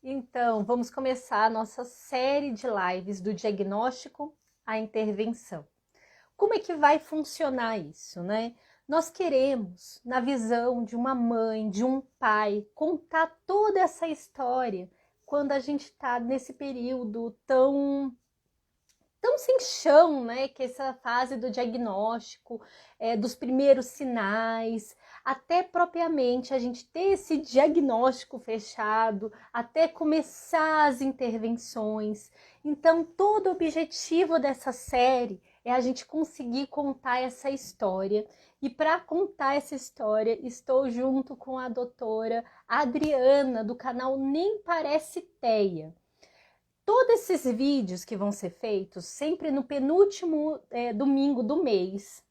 Então, vamos começar a nossa série de lives do diagnóstico à intervenção. Como é que vai funcionar isso, né? Nós queremos, na visão de uma mãe, de um pai, contar toda essa história quando a gente está nesse período tão sem chão, né? Que é essa fase do diagnóstico, dos primeiros sinais, até propriamente a gente ter esse diagnóstico fechado, até começar as intervenções. Então, todo o objetivo dessa série é a gente conseguir contar essa história. E para contar essa história, estou junto com a doutora Adriana, do canal Nem Parece Teia. Todos esses vídeos que vão ser feitos sempre no penúltimo domingo do mês,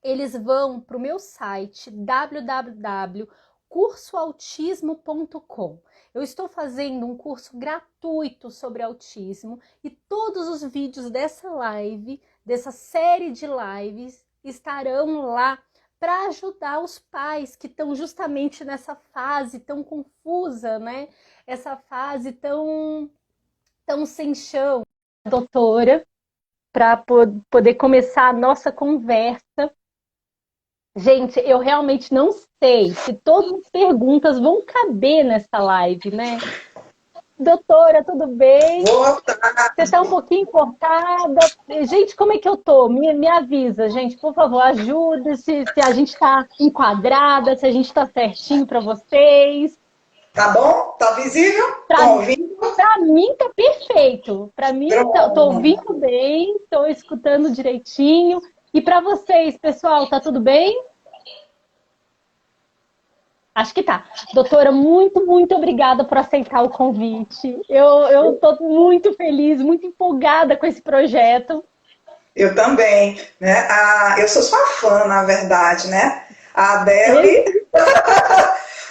eles vão para o meu site www.cursoautismo.com. Eu estou fazendo um curso gratuito sobre autismo e todos os vídeos dessa live, dessa série de lives, estarão lá para ajudar os pais que estão justamente nessa fase tão confusa, né? Essa fase tão sem chão, doutora, para poder começar a nossa conversa. Gente, eu realmente não sei se todas as perguntas vão caber nessa live, né? Doutora, tudo bem? Boa tarde. Você está um pouquinho cortada. Gente, como é que eu tô? Me avisa, gente, por favor, ajuda se a gente está enquadrada, se a gente está certinho para vocês. Tá bom? Tá visível? Estão ouvindo? Para mim tá perfeito. Para mim, tô Pronto. ouvindo bem, tô escutando direitinho. E para vocês, pessoal, tá tudo bem? Acho que tá. Doutora, muito obrigada por aceitar o convite. Eu tô muito feliz, muito empolgada com esse projeto. Eu também, né? Eu sou sua fã, na verdade, né? A Adele,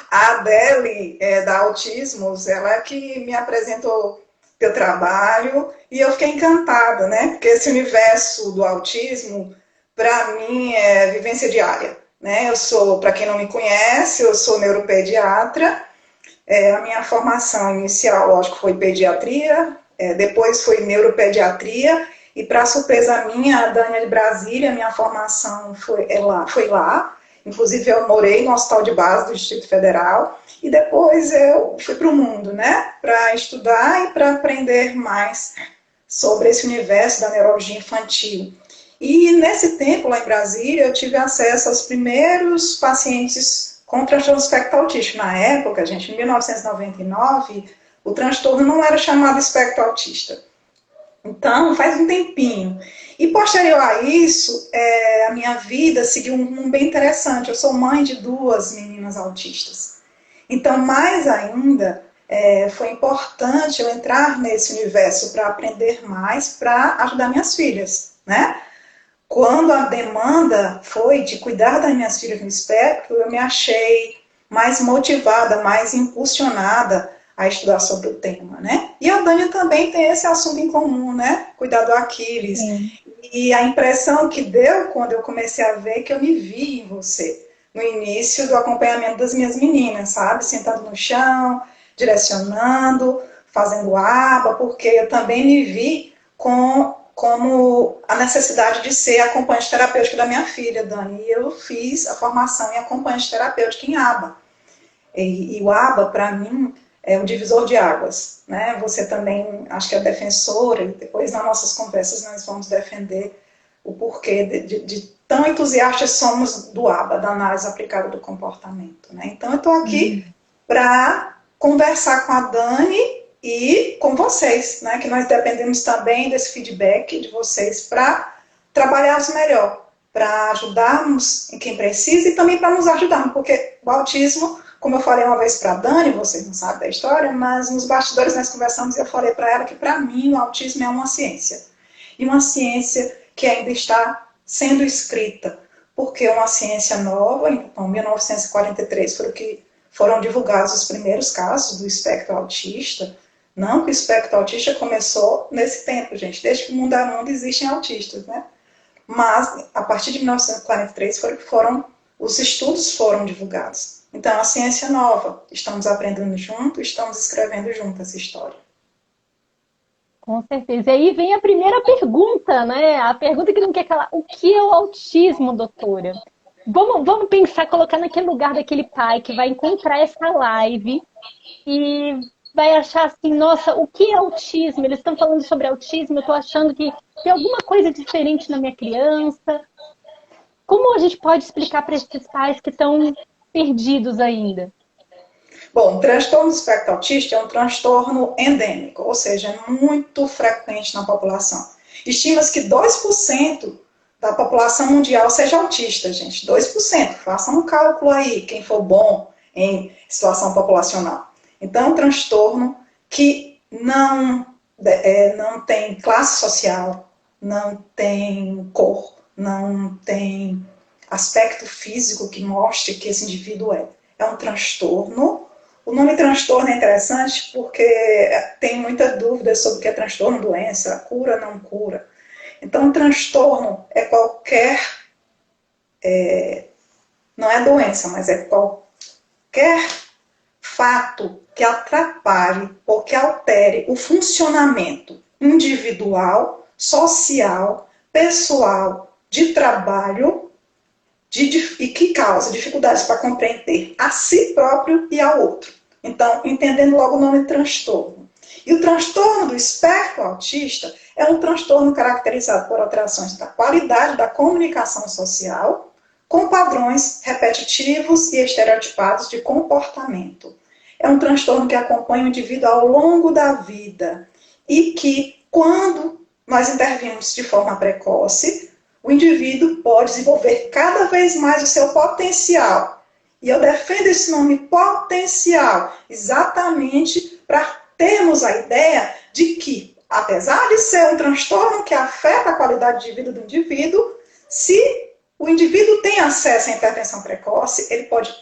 a Adele da Autismos, ela é que me apresentou teu trabalho e eu fiquei encantada, né? Porque esse universo do autismo, para mim, é vivência diária, né? Eu sou, para quem não me conhece, eu sou neuropediatra. A minha formação inicial, lógico, foi pediatria, depois foi neuropediatria, e para surpresa minha, a Dani é de Brasília, minha formação foi lá. Inclusive, eu morei no Hospital de Base do Distrito Federal, e depois eu fui para o mundo, né, para estudar e para aprender mais sobre esse universo da neurologia infantil. E nesse tempo, lá em Brasília, eu tive acesso aos primeiros pacientes com transtorno espectro autista. Na época, gente, em 1999, o transtorno não era chamado espectro autista. Então, faz um tempinho. E posterior a isso, a minha vida seguiu um rumo bem interessante. Eu sou mãe de duas meninas autistas. Então, mais ainda, foi importante eu entrar nesse universo para aprender mais, para ajudar minhas filhas, né? Quando a demanda foi de cuidar das minhas filhas no espectro, eu me achei mais motivada, mais impulsionada a estudar sobre o tema, né? E a Dânia também tem esse assunto em comum, né? Cuidar do Aquiles. Sim. E a impressão que deu quando eu comecei a ver que eu me vi em você, no início do acompanhamento das minhas meninas, sabe? Sentando no chão, direcionando, fazendo aba, porque eu também me vi como a necessidade de ser acompanhante terapêutica da minha filha, Dani. E eu fiz a formação em acompanhante terapêutica em ABA. E o ABA, para mim, é um divisor de águas, né? Você também, acho que é defensora, e depois nas nossas conversas nós vamos defender o porquê de tão entusiastas somos do ABA, da análise aplicada do comportamento, né? Então eu estou aqui para conversar com a Dani e com vocês, né? Que nós dependemos também desse feedback de vocês para trabalharmos melhor, para ajudarmos em quem precisa e também para nos ajudarmos, porque o autismo, como eu falei uma vez para a Dani, vocês não sabem da história, mas nos bastidores nós conversamos e eu falei para ela que para mim o autismo é uma ciência. E uma ciência que ainda está sendo escrita, porque é uma ciência nova. Então, em 1943 foram divulgados os primeiros casos do espectro autista. Não que o espectro autista começou nesse tempo, gente. Desde que o mundo é mundo existem autistas, né? Mas, a partir de 1943, os estudos foram divulgados. Então, a ciência é nova. Estamos aprendendo junto, estamos escrevendo junto essa história. Com certeza. E aí vem a primeira pergunta, né? A pergunta que não quer calar. O que é o autismo, doutora? Vamos pensar, colocar naquele lugar daquele pai que vai encontrar essa live e vai achar assim, nossa, o que é autismo? Eles estão falando sobre autismo, eu estou achando que tem alguma coisa diferente na minha criança. Como a gente pode explicar para esses pais que estão perdidos ainda? Bom, o transtorno do espectro autista é um transtorno endêmico, ou seja, é muito frequente na população. Estima-se que 2% da população mundial seja autista, gente. 2%. Façam um cálculo aí, quem for bom em situação populacional. Então, é um transtorno que não tem classe social, não tem cor, não tem aspecto físico que mostre que esse indivíduo é. É um transtorno. O nome transtorno é interessante porque tem muita dúvida sobre o que é transtorno, doença, cura, não cura. Então, transtorno é qualquer, não é doença, mas é qualquer fato que atrapalhe ou que altere o funcionamento individual, social, pessoal, de trabalho e que causa dificuldades para compreender a si próprio e ao outro. Então, entendendo logo o nome transtorno. E o transtorno do espectro autista é um transtorno caracterizado por alterações da qualidade da comunicação social, com padrões repetitivos e estereotipados de comportamento. É um transtorno que acompanha o indivíduo ao longo da vida e que, quando nós intervimos de forma precoce, o indivíduo pode desenvolver cada vez mais o seu potencial. E eu defendo esse nome potencial exatamente para termos a ideia de que, apesar de ser um transtorno que afeta a qualidade de vida do indivíduo, se o indivíduo tem acesso à intervenção precoce, ele pode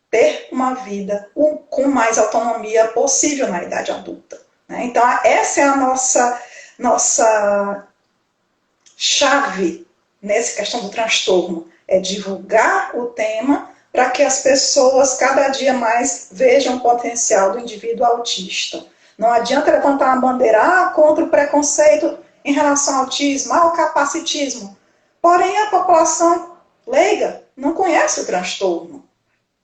ter uma vida com mais autonomia possível na idade adulta. Né? Então, essa é a nossa chave nessa questão do transtorno, é divulgar o tema para que as pessoas cada dia mais vejam o potencial do indivíduo autista. Não adianta levantar uma bandeira contra o preconceito em relação ao autismo, ao capacitismo. Porém, a população leiga não conhece o transtorno.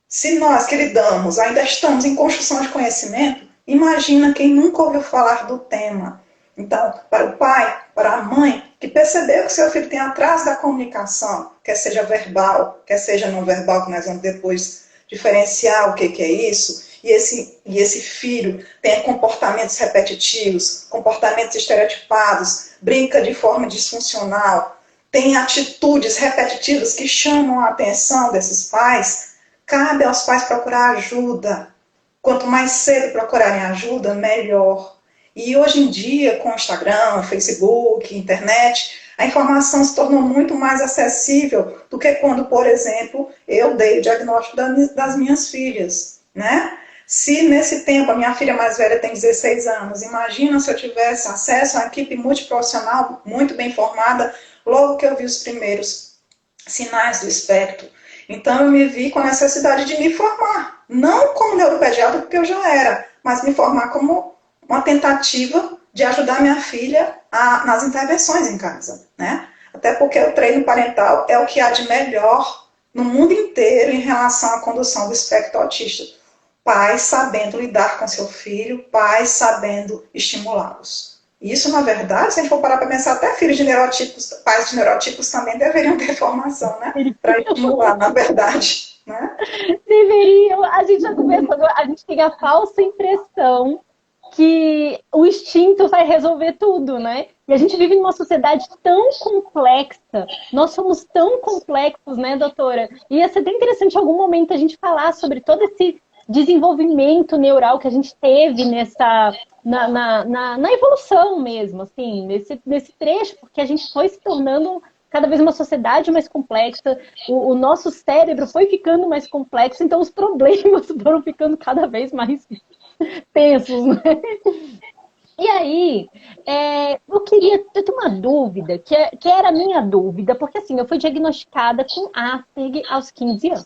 Se nós que lidamos ainda estamos em construção de conhecimento, imagina quem nunca ouviu falar do tema. Então, para o pai, para a mãe, que percebeu que seu filho tem atraso da comunicação, quer seja verbal, quer seja não verbal, que nós vamos depois diferenciar o que é isso, e esse filho tem comportamentos repetitivos, comportamentos estereotipados, brinca de forma disfuncional, tem atitudes repetitivas que chamam a atenção desses pais, cabe aos pais procurar ajuda. Quanto mais cedo procurarem ajuda, melhor. E hoje em dia, com o Instagram, Facebook, internet, a informação se tornou muito mais acessível do que quando, por exemplo, eu dei o diagnóstico das minhas filhas, né? Se nesse tempo a minha filha mais velha tem 16 anos, imagina se eu tivesse acesso a uma equipe multiprofissional muito bem formada, logo que eu vi os primeiros sinais do espectro. Então eu me vi com a necessidade de me formar, não como neuropediatra, porque eu já era, mas me formar como uma tentativa de ajudar minha filha nas intervenções em casa, né? Até porque o treino parental é o que há de melhor no mundo inteiro em relação à condução do espectro autista. Pais sabendo lidar com seu filho, pais sabendo estimulá-los. Isso, na verdade, se a gente for parar para pensar, até filhos de neurotipos, pais de neurotipos também deveriam ter formação, né? Para estimular, na verdade. Né? Deveriam. A gente já começou, a gente tem a falsa impressão que o instinto vai resolver tudo, né? E a gente vive numa sociedade tão complexa, nós somos tão complexos, né, doutora? E ia ser bem interessante em algum momento a gente falar sobre todo esse desenvolvimento neural que a gente teve na evolução mesmo, assim, nesse trecho, porque a gente foi se tornando cada vez uma sociedade mais complexa, o nosso cérebro foi ficando mais complexo, então os problemas foram ficando cada vez mais tensos, né? E aí, eu tenho uma dúvida, que era a minha dúvida, porque assim, eu fui diagnosticada com Asperger aos 15 anos.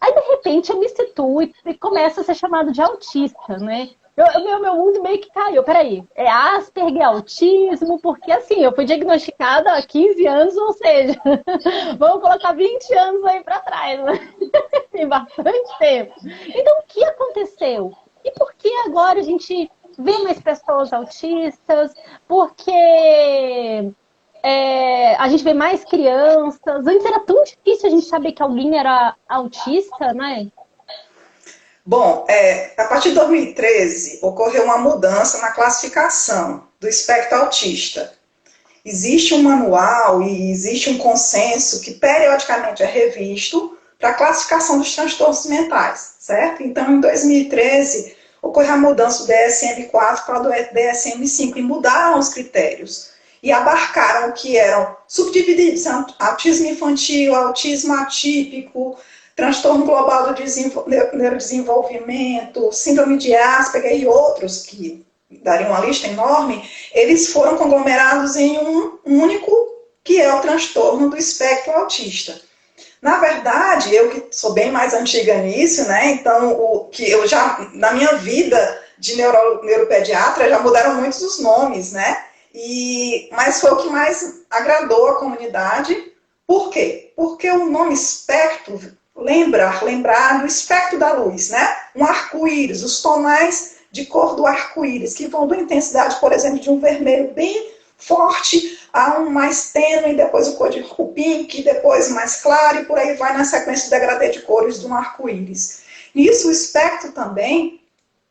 Aí, de repente, eu me situo e começo a ser chamado de autista, né? Meu mundo meio que caiu. Peraí, é Asperger, é autismo, porque assim, eu fui diagnosticada há 15 anos, ou seja, vamos colocar 20 anos aí para trás, né? Tem bastante tempo. Então, o que aconteceu? E por que agora a gente vê mais pessoas autistas? Porque a gente vê mais crianças. Antes era tão difícil a gente saber que alguém era autista, né? Bom, a partir de 2013 ocorreu uma mudança na classificação do espectro autista. Existe um manual e existe um consenso que periodicamente é revisto para a classificação dos transtornos mentais, certo? Então, em 2013, ocorreu a mudança do DSM-4 para o DSM-5 e mudaram os critérios e abarcaram o que eram subdivididos: autismo infantil, autismo atípico, transtorno global do neurodesenvolvimento, síndrome de Asperger e outros, que daria uma lista enorme. Eles foram conglomerados em um único, que é o transtorno do espectro autista. Na verdade, eu que sou bem mais antiga nisso, né? Então, que eu já, na minha vida de neuropediatra, já mudaram muitos os nomes, né? Mas foi o que mais agradou a comunidade. Por quê? Porque o nome espectro lembrar do espectro da luz, né? Um arco-íris, os tonais de cor do arco-íris, que vão da intensidade, por exemplo, de um vermelho bem forte a um mais tênue, depois o cor de pink, depois mais claro, e por aí vai na sequência de degradê de cores do arco-íris. Nisso, o espectro também,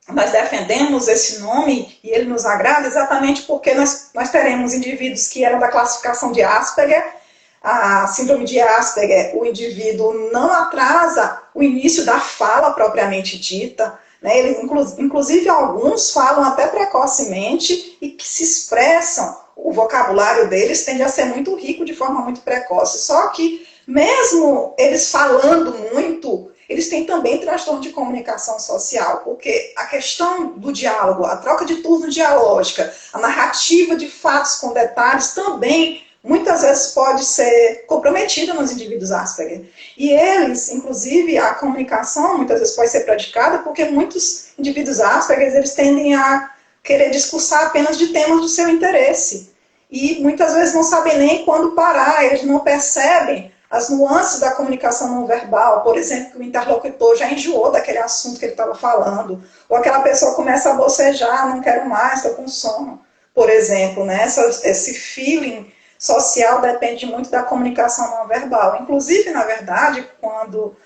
nós defendemos esse nome, e ele nos agrada exatamente porque nós teremos indivíduos que eram da classificação de Asperger. A síndrome de Asperger, o indivíduo não atrasa o início da fala propriamente dita, né? Eles, inclusive, alguns falam até precocemente e que se expressam, o vocabulário deles tende a ser muito rico de forma muito precoce. Só que, mesmo eles falando muito, eles têm também transtorno de comunicação social, porque a questão do diálogo, a troca de turno dialógica, a narrativa de fatos com detalhes também muitas vezes pode ser comprometida nos indivíduos Asperger. E eles, inclusive, a comunicação muitas vezes pode ser praticada porque muitos indivíduos Asperger, eles tendem a querer discursar apenas de temas do seu interesse. E muitas vezes não sabem nem quando parar, eles não percebem as nuances da comunicação não verbal, por exemplo, que o interlocutor já enjoou daquele assunto que ele estava falando, ou aquela pessoa começa a bocejar, não quero mais, estou com sono, por exemplo, né? Esse feeling social depende muito da comunicação não verbal. Inclusive, na verdade, quando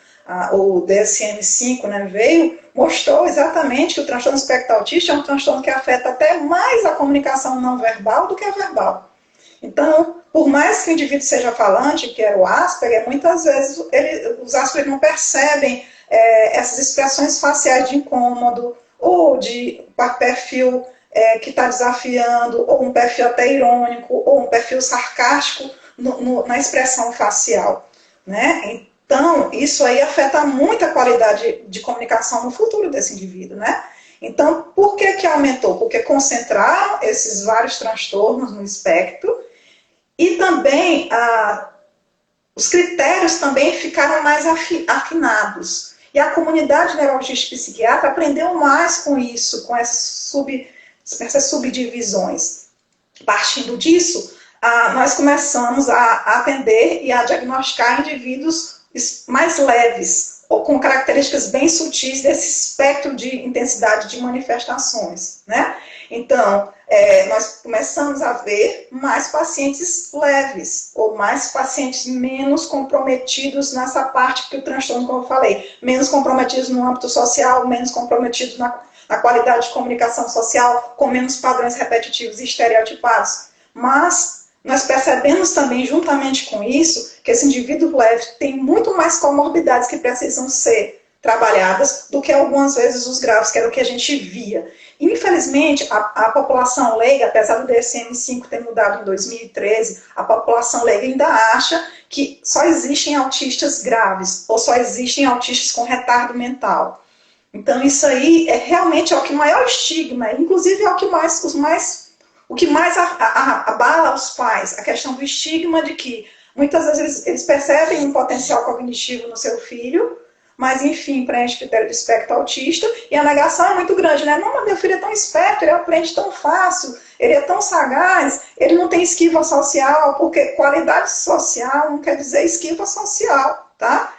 o DSM-5, né, veio, mostrou exatamente que o transtorno espectro autista é um transtorno que afeta até mais a comunicação não verbal do que a verbal. Então, por mais que o indivíduo seja falante, que era o Asperger, muitas vezes os Asperger não percebem essas expressões faciais de incômodo, ou de perfil que está desafiando, ou um perfil até irônico, ou um perfil sarcástico na expressão facial, né? Então, isso aí afeta muito a qualidade de comunicação no futuro desse indivíduo, né? Então, por que aumentou? Porque concentraram esses vários transtornos no espectro e também os critérios também ficaram mais afinados. E a comunidade neurologista e psiquiatra aprendeu mais com isso, com essas subdivisões. Partindo disso, nós começamos a atender e a diagnosticar indivíduos mais leves, ou com características bem sutis desse espectro de intensidade de manifestações, né? Então, nós começamos a ver mais pacientes leves, ou mais pacientes menos comprometidos nessa parte que o transtorno, como eu falei, menos comprometidos no âmbito social, menos comprometidos na qualidade de comunicação social, com menos padrões repetitivos e estereotipados. Mas nós percebemos também, juntamente com isso, que esse indivíduo leve tem muito mais comorbidades que precisam ser trabalhadas do que algumas vezes os graves, que era o que a gente via. Infelizmente, a população leiga, apesar do DSM-5 ter mudado em 2013, a população leiga ainda acha que só existem autistas graves, ou só existem autistas com retardo mental. Então, isso aí realmente é o que maior estigma, inclusive é o que mais abala os pais, a questão do estigma de que muitas vezes eles percebem um potencial cognitivo no seu filho, mas enfim, preenche o critério de espectro autista, e a negação é muito grande, né? Não, mas meu filho é tão esperto, ele aprende tão fácil, ele é tão sagaz, ele não tem esquiva social, porque qualidade social não quer dizer esquiva social, tá?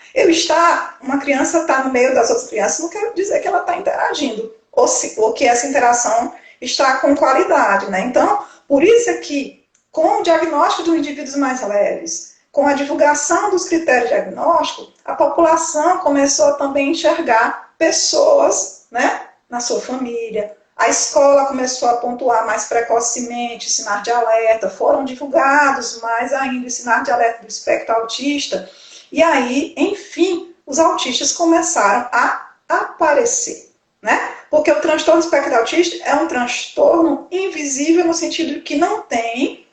Uma criança está no meio das outras crianças, não quer dizer que ela está interagindo, ou que essa interação está com qualidade, né? Então, por isso é que, com o diagnóstico dos indivíduos mais leves, com a divulgação dos critérios diagnósticos, a população começou também a enxergar pessoas, né, na sua família. A escola começou a pontuar mais precocemente sinais de alerta, foram divulgados mais ainda os sinais de alerta do espectro autista, e aí, enfim, os autistas começaram a aparecer, né? Porque o transtorno do espectro autista é um transtorno invisível no sentido de que não tem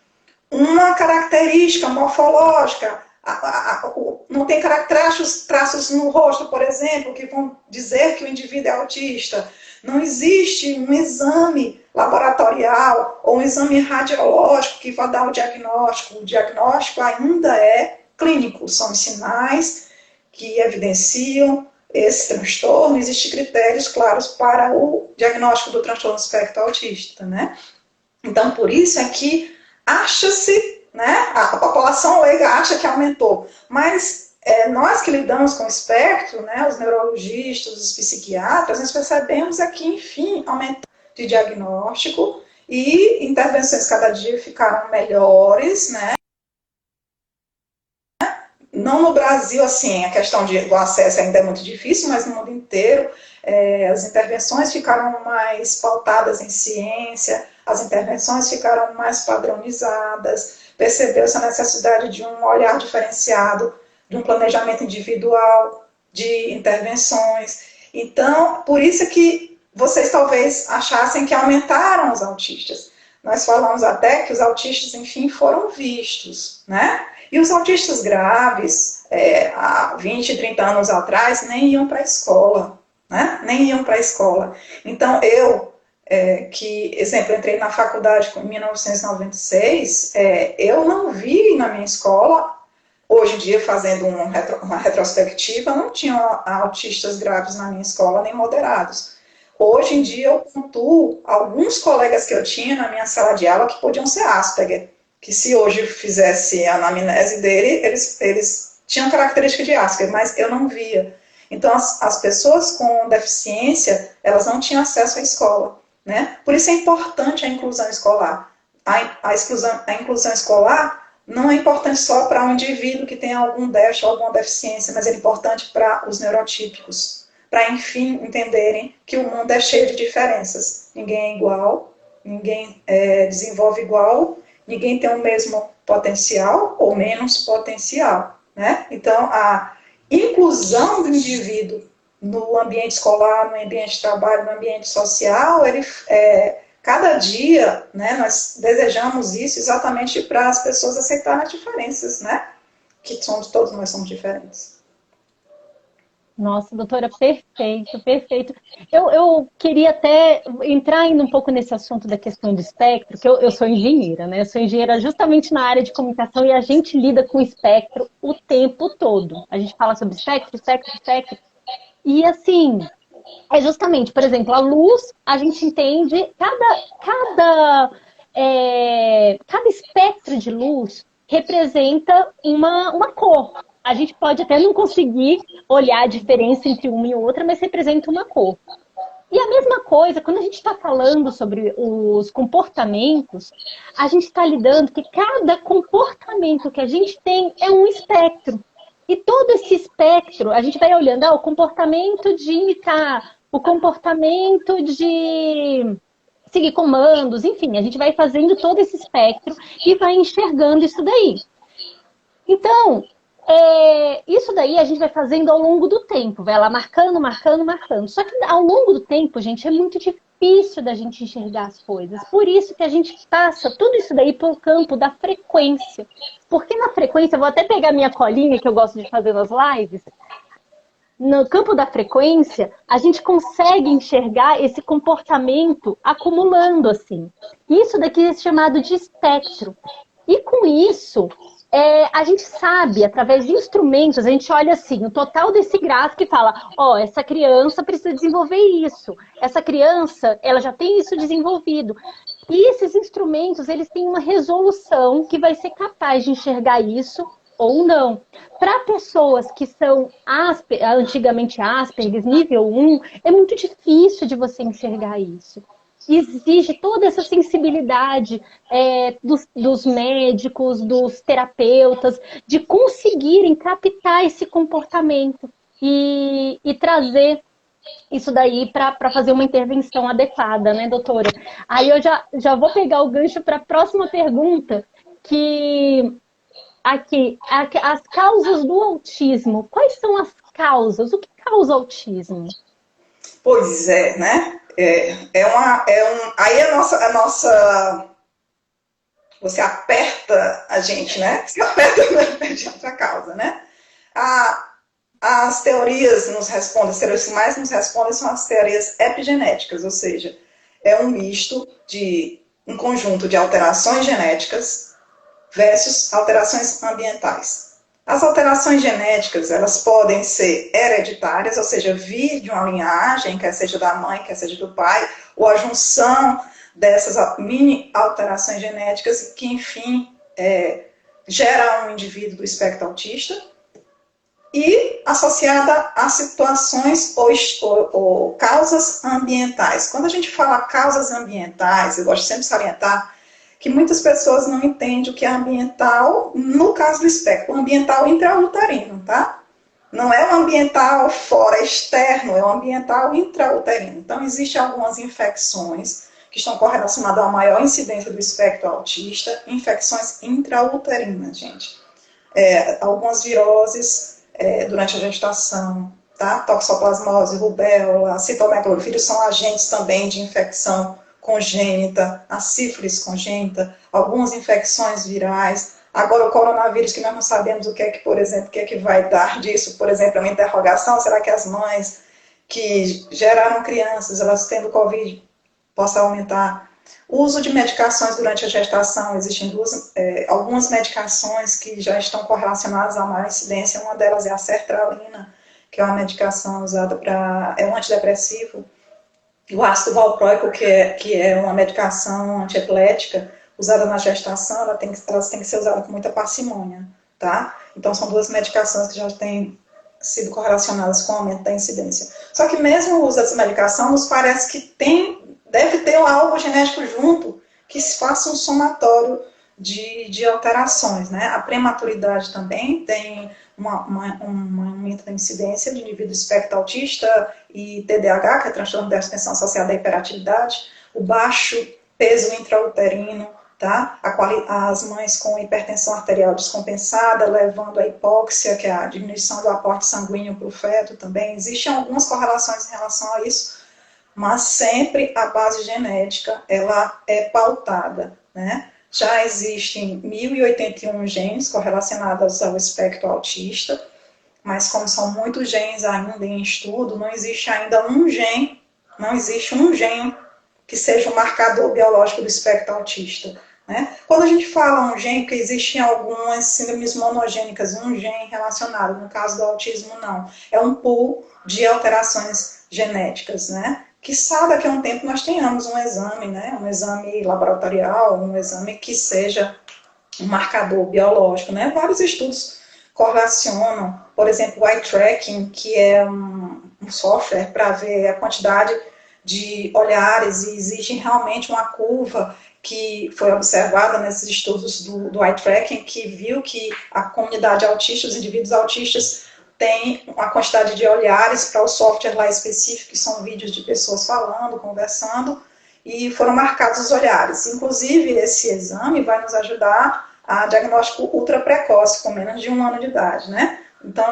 uma característica morfológica, não tem traços no rosto, por exemplo, que vão dizer que o indivíduo é autista. Não existe um exame laboratorial ou um exame radiológico que vá dar o diagnóstico. O diagnóstico ainda é clínico, são sinais que evidenciam esse transtorno. Existem critérios claros para o diagnóstico do transtorno do espectro autista, né? Então, por isso é que acha-se, né, a população leiga acha que aumentou, mas nós que lidamos com o espectro, né, os neurologistas, os psiquiatras, nós percebemos que, enfim, aumentou de diagnóstico e intervenções cada dia ficaram melhores, né? Não no Brasil, assim, a questão do acesso ainda é muito difícil, mas no mundo inteiro as intervenções ficaram mais pautadas em ciência, as intervenções ficaram mais padronizadas, percebeu-se a necessidade de um olhar diferenciado, de um planejamento individual, de intervenções. Então, por isso que vocês talvez achassem que aumentaram os autistas. Nós falamos até que os autistas, enfim, foram vistos, né? E os autistas graves, há 20, 30 anos atrás, nem iam para a escola, né? Nem iam para a escola. Então, exemplo, entrei na faculdade em 1996, eu não vi na minha escola, hoje em dia, fazendo uma retrospectiva, não tinha autistas graves na minha escola, nem moderados. Hoje em dia, eu pontuo alguns colegas que eu tinha na minha sala de aula que podiam ser Asperger, que se hoje fizesse a anamnese dele, eles tinham característica de Asperger, mas eu não via. Então, as pessoas com deficiência, elas não tinham acesso à escola, né? Por isso é importante a inclusão escolar. A inclusão escolar não é importante só para um indivíduo que tem algum déficit ou alguma deficiência, mas é importante para os neurotípicos, para, enfim, entenderem que o mundo é cheio de diferenças. Ninguém é igual, ninguém desenvolve igual, ninguém tem o mesmo potencial ou menos potencial, né? Então, a inclusão do indivíduo no ambiente escolar, no ambiente de trabalho, no ambiente social, cada dia, né, nós desejamos isso exatamente para as pessoas aceitarem as diferenças, né? Que todos nós somos diferentes. Nossa, doutora, perfeito, perfeito. Eu queria até entrar ainda um pouco nesse assunto da questão do espectro, que eu sou engenheira, né? Eu sou engenheira justamente na área de comunicação e a gente lida com espectro o tempo todo. A gente fala sobre espectro, espectro, espectro. E assim, justamente, por exemplo, a luz, a gente entende, cada espectro de luz representa uma cor. A gente pode até não conseguir olhar a diferença entre uma e outra, mas representa uma cor. E a mesma coisa, quando a gente está falando sobre os comportamentos, a gente está lidando que cada comportamento que a gente tem é um espectro. E todo esse espectro, a gente vai olhando, o comportamento de imitar, o comportamento de seguir comandos, enfim, a gente vai fazendo todo esse espectro e vai enxergando isso daí. Então, isso daí a gente vai fazendo ao longo do tempo, vai lá marcando, marcando, marcando. Só que ao longo do tempo, gente, é muito difícil da gente enxergar as coisas. Por isso que a gente passa tudo isso daí pelo campo da frequência. Porque na frequência, eu vou até pegar minha colinha que eu gosto de fazer nas lives. No campo da frequência, a gente consegue enxergar esse comportamento acumulando assim. Isso daqui é chamado de espectro. E com isso, a gente sabe, através de instrumentos, a gente olha assim, o total desse gráfico e fala, ó, essa criança precisa desenvolver isso, essa criança, ela já tem isso desenvolvido. E esses instrumentos, eles têm uma resolução que vai ser capaz de enxergar isso ou não. Para pessoas que são antigamente Asperger, nível 1, é muito difícil de você enxergar isso. Exige toda essa sensibilidade dos médicos, dos terapeutas, de conseguirem captar esse comportamento e trazer isso daí para fazer uma intervenção adequada, né, doutora? Aí eu já vou pegar o gancho para a próxima pergunta, que aqui, as causas do autismo. Quais são as causas? O que causa autismo? Pois é, né? Aí a nossa, você aperta a gente, né? Você aperta mediante a causa, né? As teorias nos respondem, as teorias que mais nos respondem são as teorias epigenéticas, ou seja, é um misto de um conjunto de alterações genéticas versus alterações ambientais. As alterações genéticas, elas podem ser hereditárias, ou seja, vir de uma linhagem, quer seja da mãe, quer seja do pai, ou a junção dessas mini alterações genéticas que, enfim, gera um indivíduo do espectro autista, e associada a situações ou causas ambientais. Quando a gente fala causas ambientais, eu gosto sempre de salientar que muitas pessoas não entendem o que é ambiental, no caso do espectro, o ambiental intrauterino, tá? Não é o ambiental fora, externo, é o ambiental intrauterino. Então, existem algumas infecções que estão correlacionadas a uma maior incidência do espectro autista, infecções intrauterinas, gente. Algumas viroses durante a gestação, tá? Toxoplasmose, rubéola, citomegalovírus são agentes também de infecção congênita, a sífilis congênita, algumas infecções virais. Agora, o coronavírus, que nós não sabemos o que é que, por exemplo, o que é que vai dar disso, por exemplo, é uma interrogação, será que as mães que geraram crianças, elas tendo Covid, possam aumentar? O uso de medicações durante a gestação, existem algumas medicações que já estão correlacionadas a maior incidência, uma delas é a sertralina, que é uma medicação usada é um antidepressivo. O ácido valproico, que é uma medicação antiepilética, usada na gestação, elas têm que ser usadas com muita parcimônia, tá? Então, são duas medicações que já têm sido correlacionadas com o aumento da incidência. Só que mesmo o uso dessa medicação, nos parece que deve ter algo genético junto, que se faça um somatório de alterações, né? A prematuridade também tem um aumento da incidência de indivíduo espectro autista e TDAH, que é transtorno de atenção associado à hiperatividade, o baixo peso intrauterino, tá? As mães com hipertensão arterial descompensada, levando a hipóxia, que é a diminuição do aporte sanguíneo para o feto também. Existem algumas correlações em relação a isso, mas sempre a base genética ela é pautada, né? Já existem 1.081 genes correlacionados ao espectro autista, mas como são muitos genes ainda em estudo, não existe ainda um gene que seja um marcador biológico do espectro autista, né? Quando a gente fala um gene, que existem algumas síndromes monogênicas, um gene relacionado, no caso do autismo não, é um pool de alterações genéticas, né? Quiçá daqui a um tempo nós tenhamos um exame, né? Um exame laboratorial, um exame que seja um marcador biológico, né? Vários estudos correlacionam, por exemplo, o eye tracking, que é um software para ver a quantidade de olhares, e existe realmente uma curva que foi observada nesses estudos do eye tracking, que viu que a comunidade autista, os indivíduos autistas, tem uma quantidade de olhares para o software lá específico, que são vídeos de pessoas falando, conversando, e foram marcados os olhares. Inclusive, esse exame vai nos ajudar a diagnóstico ultra precoce, com menos de 1 ano de idade, né? Então,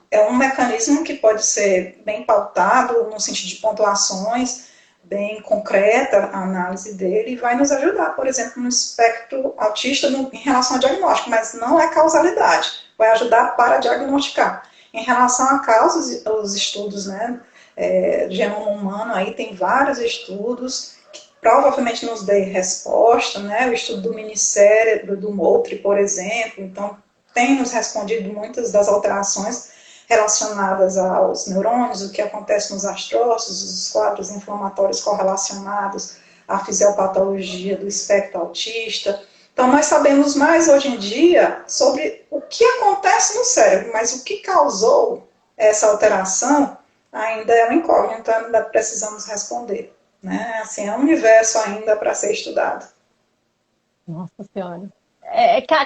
é um mecanismo que pode ser bem pautado, no sentido de pontuações, bem concreta a análise dele, e vai nos ajudar, por exemplo, no espectro autista em relação ao diagnóstico, mas não é causalidade. Vai ajudar para diagnosticar. Em relação a causas, os estudos, né, genoma humano, aí tem vários estudos provavelmente nos dê resposta, né? O estudo do minicérebro, do Moultrie, por exemplo, então tem nos respondido muitas das alterações relacionadas aos neurônios, o que acontece nos astrócitos, os quadros inflamatórios correlacionados à fisiopatologia do espectro autista. Então, nós sabemos mais hoje em dia sobre o que acontece no cérebro, mas o que causou essa alteração ainda é uma incógnita, ainda precisamos responder. Né? Assim, é um universo ainda para ser estudado. Nossa Senhora.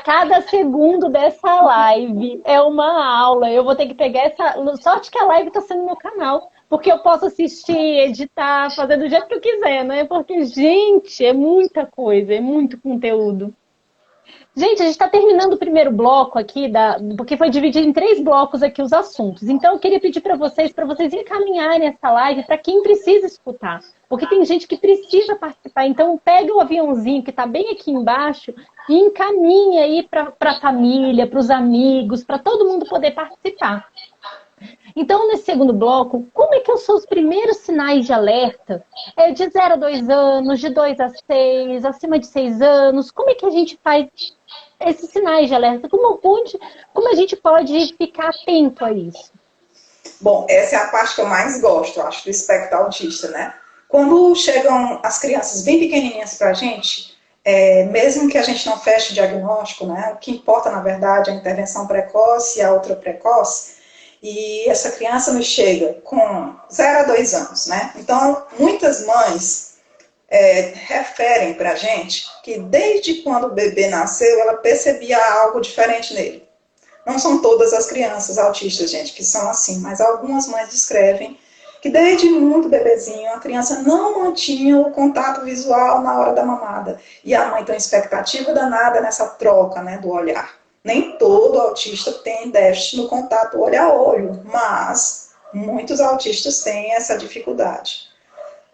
Cada segundo dessa live é uma aula. Eu vou ter que pegar essa. Sorte que a live está sendo no meu canal. Porque eu posso assistir, editar, fazer do jeito que eu quiser, né? Porque, gente, é muita coisa, é muito conteúdo. Gente, a gente está terminando o primeiro bloco aqui, porque foi dividido em 3 blocos aqui os assuntos. Então, eu queria pedir para vocês encaminharem essa live para quem precisa escutar. Porque tem gente que precisa participar. Então, pega o aviãozinho que está bem aqui embaixo e encaminha aí para a família, para os amigos, para todo mundo poder participar. Então, nesse segundo bloco, como é que são os primeiros sinais de alerta? De 0 a 2 anos, de 2 a 6, acima de 6 anos, como é que a gente faz esses sinais de alerta? Como a gente pode ficar atento a isso? Bom, essa é a parte que eu mais gosto, eu acho, do espectro autista, né? Quando chegam as crianças bem pequenininhas para a gente, mesmo que a gente não feche o diagnóstico, né? O que importa, na verdade, é a intervenção precoce e a outra precoce. E essa criança nos chega com 0 a 2 anos, né? Então, muitas mães referem para a gente que desde quando o bebê nasceu, ela percebia algo diferente nele. Não são todas as crianças autistas, gente, que são assim, mas algumas mães descrevem que desde muito bebezinho a criança não mantinha o contato visual na hora da mamada. E a mãe tem uma expectativa danada nessa troca, né, do olhar. Nem todo autista tem déficit no contato olho a olho, mas muitos autistas têm essa dificuldade.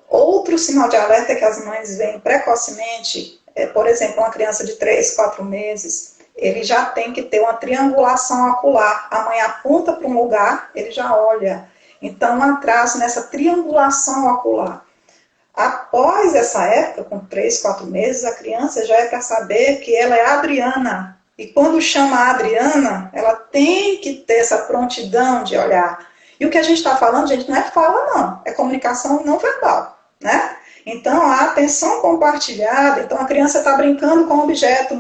Outro sinal de alerta que as mães veem precocemente, por exemplo, uma criança de 3, 4 meses, ele já tem que ter uma triangulação ocular. A mãe aponta para um lugar, ele já olha. Então, um atraso nessa triangulação ocular. Após essa época, com 3, 4 meses, a criança já é para saber que ela é a Adriana. E quando chama a Adriana, ela tem que ter essa prontidão de olhar. E o que a gente está falando, gente, não é fala, não. É comunicação não verbal, né? Então, a atenção compartilhada. Então, a criança está brincando com um objeto,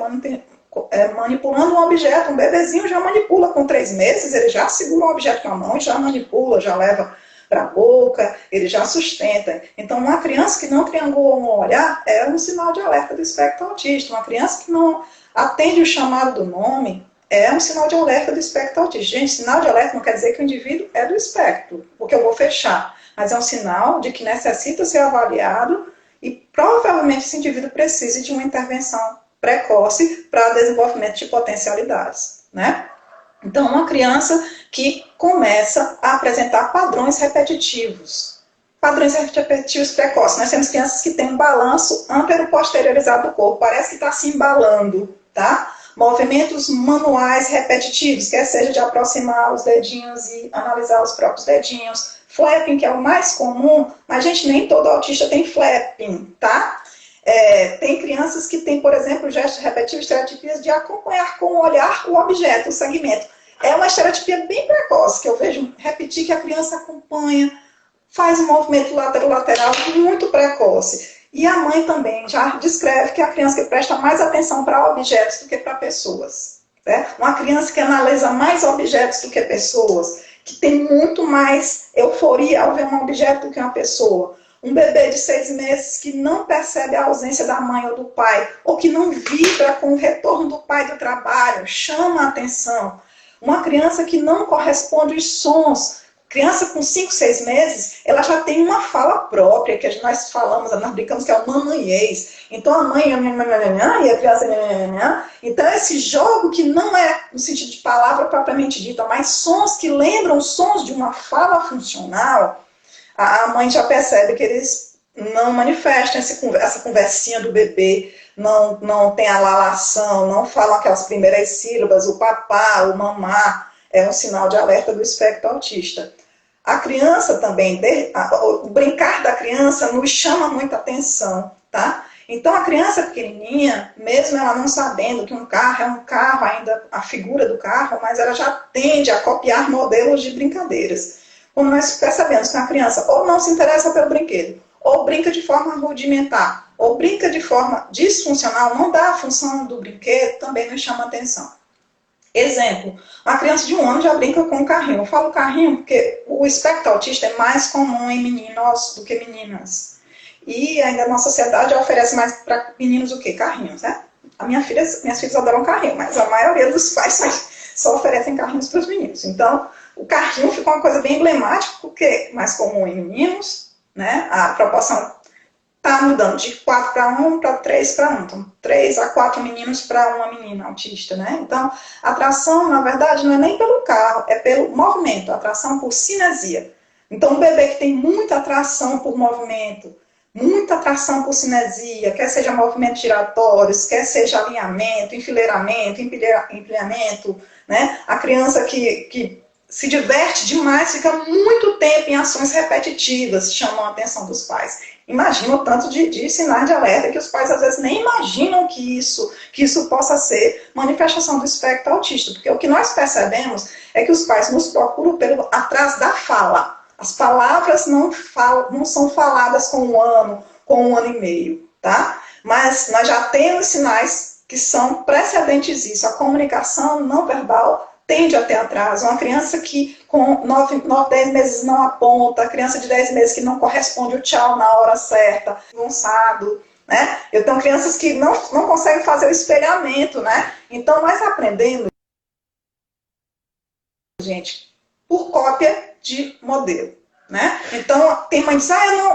manipulando um objeto. Um bebezinho já manipula com 3 meses, ele já segura um objeto com a mão e já manipula, já leva para a boca, ele já sustenta. Então, uma criança que não triangula um olhar é um sinal de alerta do espectro autista. Uma criança que não atende o chamado do nome é um sinal de alerta do espectro autista. Gente, sinal de alerta não quer dizer que o indivíduo é do espectro, porque eu vou fechar. Mas é um sinal de que necessita ser avaliado e provavelmente esse indivíduo precise de uma intervenção precoce para desenvolvimento de potencialidades, né? Então, uma criança que começa a apresentar padrões repetitivos. Padrões repetitivos precoces. Nós temos crianças que têm um balanço antero-posteriorizado do corpo. Parece que está se embalando, tá? Movimentos manuais repetitivos, quer seja de aproximar os dedinhos e analisar os próprios dedinhos. Flapping, que é o mais comum, mas, gente, nem todo autista tem flapping, tá? Tem crianças que têm, por exemplo, gestos repetitivos, estereotipias de acompanhar com o olhar o objeto, o segmento. É uma estereotipia bem precoce, que eu vejo repetir que a criança acompanha, faz um movimento lateral muito precoce. E a mãe também já descreve que é a criança que presta mais atenção para objetos do que para pessoas. Né? Uma criança que analisa mais objetos do que pessoas, que tem muito mais euforia ao ver um objeto do que uma pessoa. Um bebê de 6 meses que não percebe a ausência da mãe ou do pai, ou que não vibra com o retorno do pai do trabalho, chama a atenção. Uma criança que não corresponde aos sons. Criança com 5, 6 meses, ela já tem uma fala própria, que nós falamos, nós brincamos que é o mamanhês. Então a mãe e a criança. Então esse jogo que não é no sentido de palavra propriamente dita, mas sons que lembram sons de uma fala funcional, a mãe já percebe que eles não manifestam essa conversinha do bebê, não tem a lalação, não falam aquelas primeiras sílabas, o papá, o mamá. É um sinal de alerta do espectro autista. A criança também, o brincar da criança nos chama muita atenção. tá? Então, a criança pequenininha, mesmo ela não sabendo que um carro é um carro, ainda a figura do carro, mas ela já tende a copiar modelos de brincadeiras. Quando nós percebemos que a criança ou não se interessa pelo brinquedo, ou brinca de forma rudimentar, ou brinca de forma disfuncional, não dá a função do brinquedo, também nos chama atenção. Exemplo, uma criança de 1 ano já brinca com um carrinho. Eu falo carrinho porque o espectro autista é mais comum em meninos do que meninas. E ainda na sociedade oferece mais para meninos o quê? Carrinhos, né? Minhas filhas adoram carrinho, mas a maioria dos pais só oferecem carrinhos para os meninos. Então, o carrinho ficou uma coisa bem emblemática, porque é mais comum em meninos, né? A proporção está mudando de 4 para 1 para 3 para 1. Então, 3 a 4 meninos para uma menina autista, né? Então, a atração, na verdade, não é nem pelo carro, é pelo movimento, a atração por cinesia. Então, um bebê que tem muita atração por movimento, muita atração por cinesia, quer seja movimentos giratórios, quer seja alinhamento, enfileiramento, empilhamento, né? A criança que se diverte demais, fica muito tempo em ações repetitivas, chamam a atenção dos pais. Imagina o tanto de sinais de alerta que os pais às vezes nem imaginam que isso possa ser manifestação do espectro autista, porque o que nós percebemos é que os pais nos procuram atrás da fala. As palavras não são faladas com 1 ano e meio, tá? Mas nós já temos sinais que são precedentes disso. A comunicação não verbal tende a ter atraso. Uma criança que com 9, 10 meses não aponta, a criança de 10 meses que não corresponde o tchau na hora certa, avançado, né? Eu tenho crianças que não conseguem fazer o espelhamento, né? Então, nós aprendemos, gente, por cópia de modelo, né? Então, tem mãe que diz,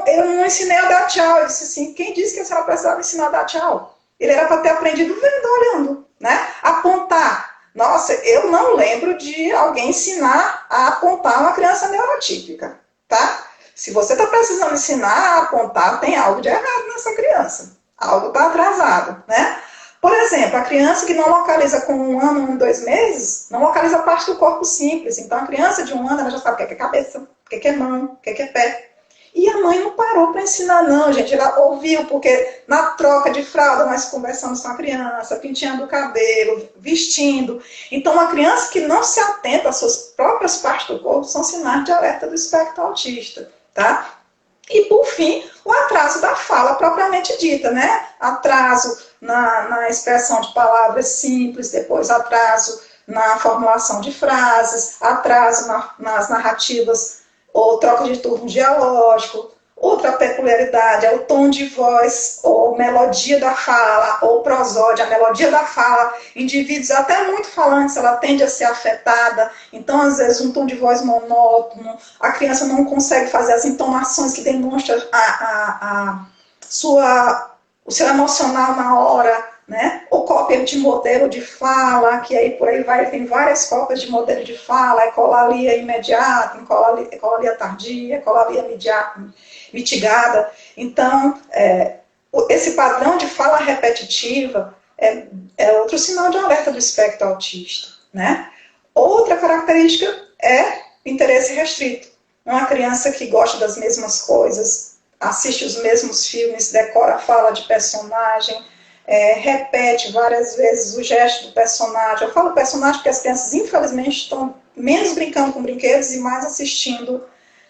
eu não ensinei a dar tchau. Eu disse assim, quem disse que a senhora precisava ensinar a dar tchau? Ele era para ter aprendido vendo, olhando, né? Apontar. Nossa, eu não lembro de alguém ensinar a apontar uma criança neurotípica, tá? Se você está precisando ensinar a apontar, tem algo de errado nessa criança. Algo está atrasado, né? Por exemplo, a criança que não localiza com 1 ano, 2 meses, não localiza parte do corpo simples. Então, a criança de 1 ano, ela já sabe o que é cabeça, o que é mão, o que é pé. E a mãe não parou para ensinar, não, gente. Ela ouviu, porque na troca de fralda nós conversamos com a criança, penteando o cabelo, vestindo. Então, uma criança que não se atenta às suas próprias partes do corpo são sinais de alerta do espectro autista, tá? E, por fim, o atraso da fala propriamente dita, né? Atraso na expressão de palavras simples, depois atraso na formulação de frases, atraso nas narrativas ou troca de turno dialógico. Outra peculiaridade é o tom de voz, ou melodia da fala, ou prosódia, a melodia da fala. Indivíduos até muito falantes, ela tende a ser afetada, então às vezes um tom de voz monótono, a criança não consegue fazer as entonações que demonstram o seu emocional na hora, né? Ou cópia de modelo de fala, que aí por aí vai, tem várias cópias de modelo de fala, ecolalia imediata, ecolalia tardia, ecolalia mitigada. Então, esse padrão de fala repetitiva é outro sinal de alerta do espectro autista, né? Outra característica é interesse restrito. Uma criança que gosta das mesmas coisas, assiste os mesmos filmes, decora a fala de personagem, repete várias vezes o gesto do personagem. Eu falo personagem porque as crianças, infelizmente, estão menos brincando com brinquedos e mais assistindo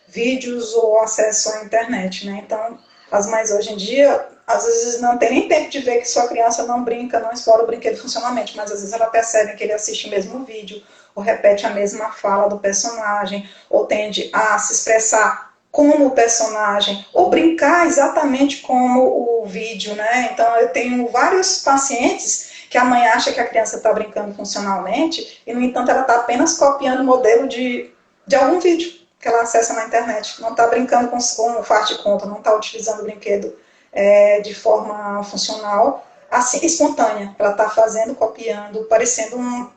vídeos ou acesso à internet, né? Então, as mães hoje em dia, às vezes não tem nem tempo de ver que sua criança não brinca, não explora o brinquedo funcionalmente, mas às vezes ela percebe que ele assiste o mesmo vídeo, ou repete a mesma fala do personagem, ou tende a se expressar como o personagem, ou brincar exatamente como o vídeo, né? Então, eu tenho vários pacientes que a mãe acha que a criança está brincando funcionalmente, e, no entanto, ela está apenas copiando o modelo de algum vídeo que ela acessa na internet. Não está brincando com o faz de conta, não está utilizando o brinquedo de forma funcional, assim, espontânea. Ela está fazendo, copiando, parecendo um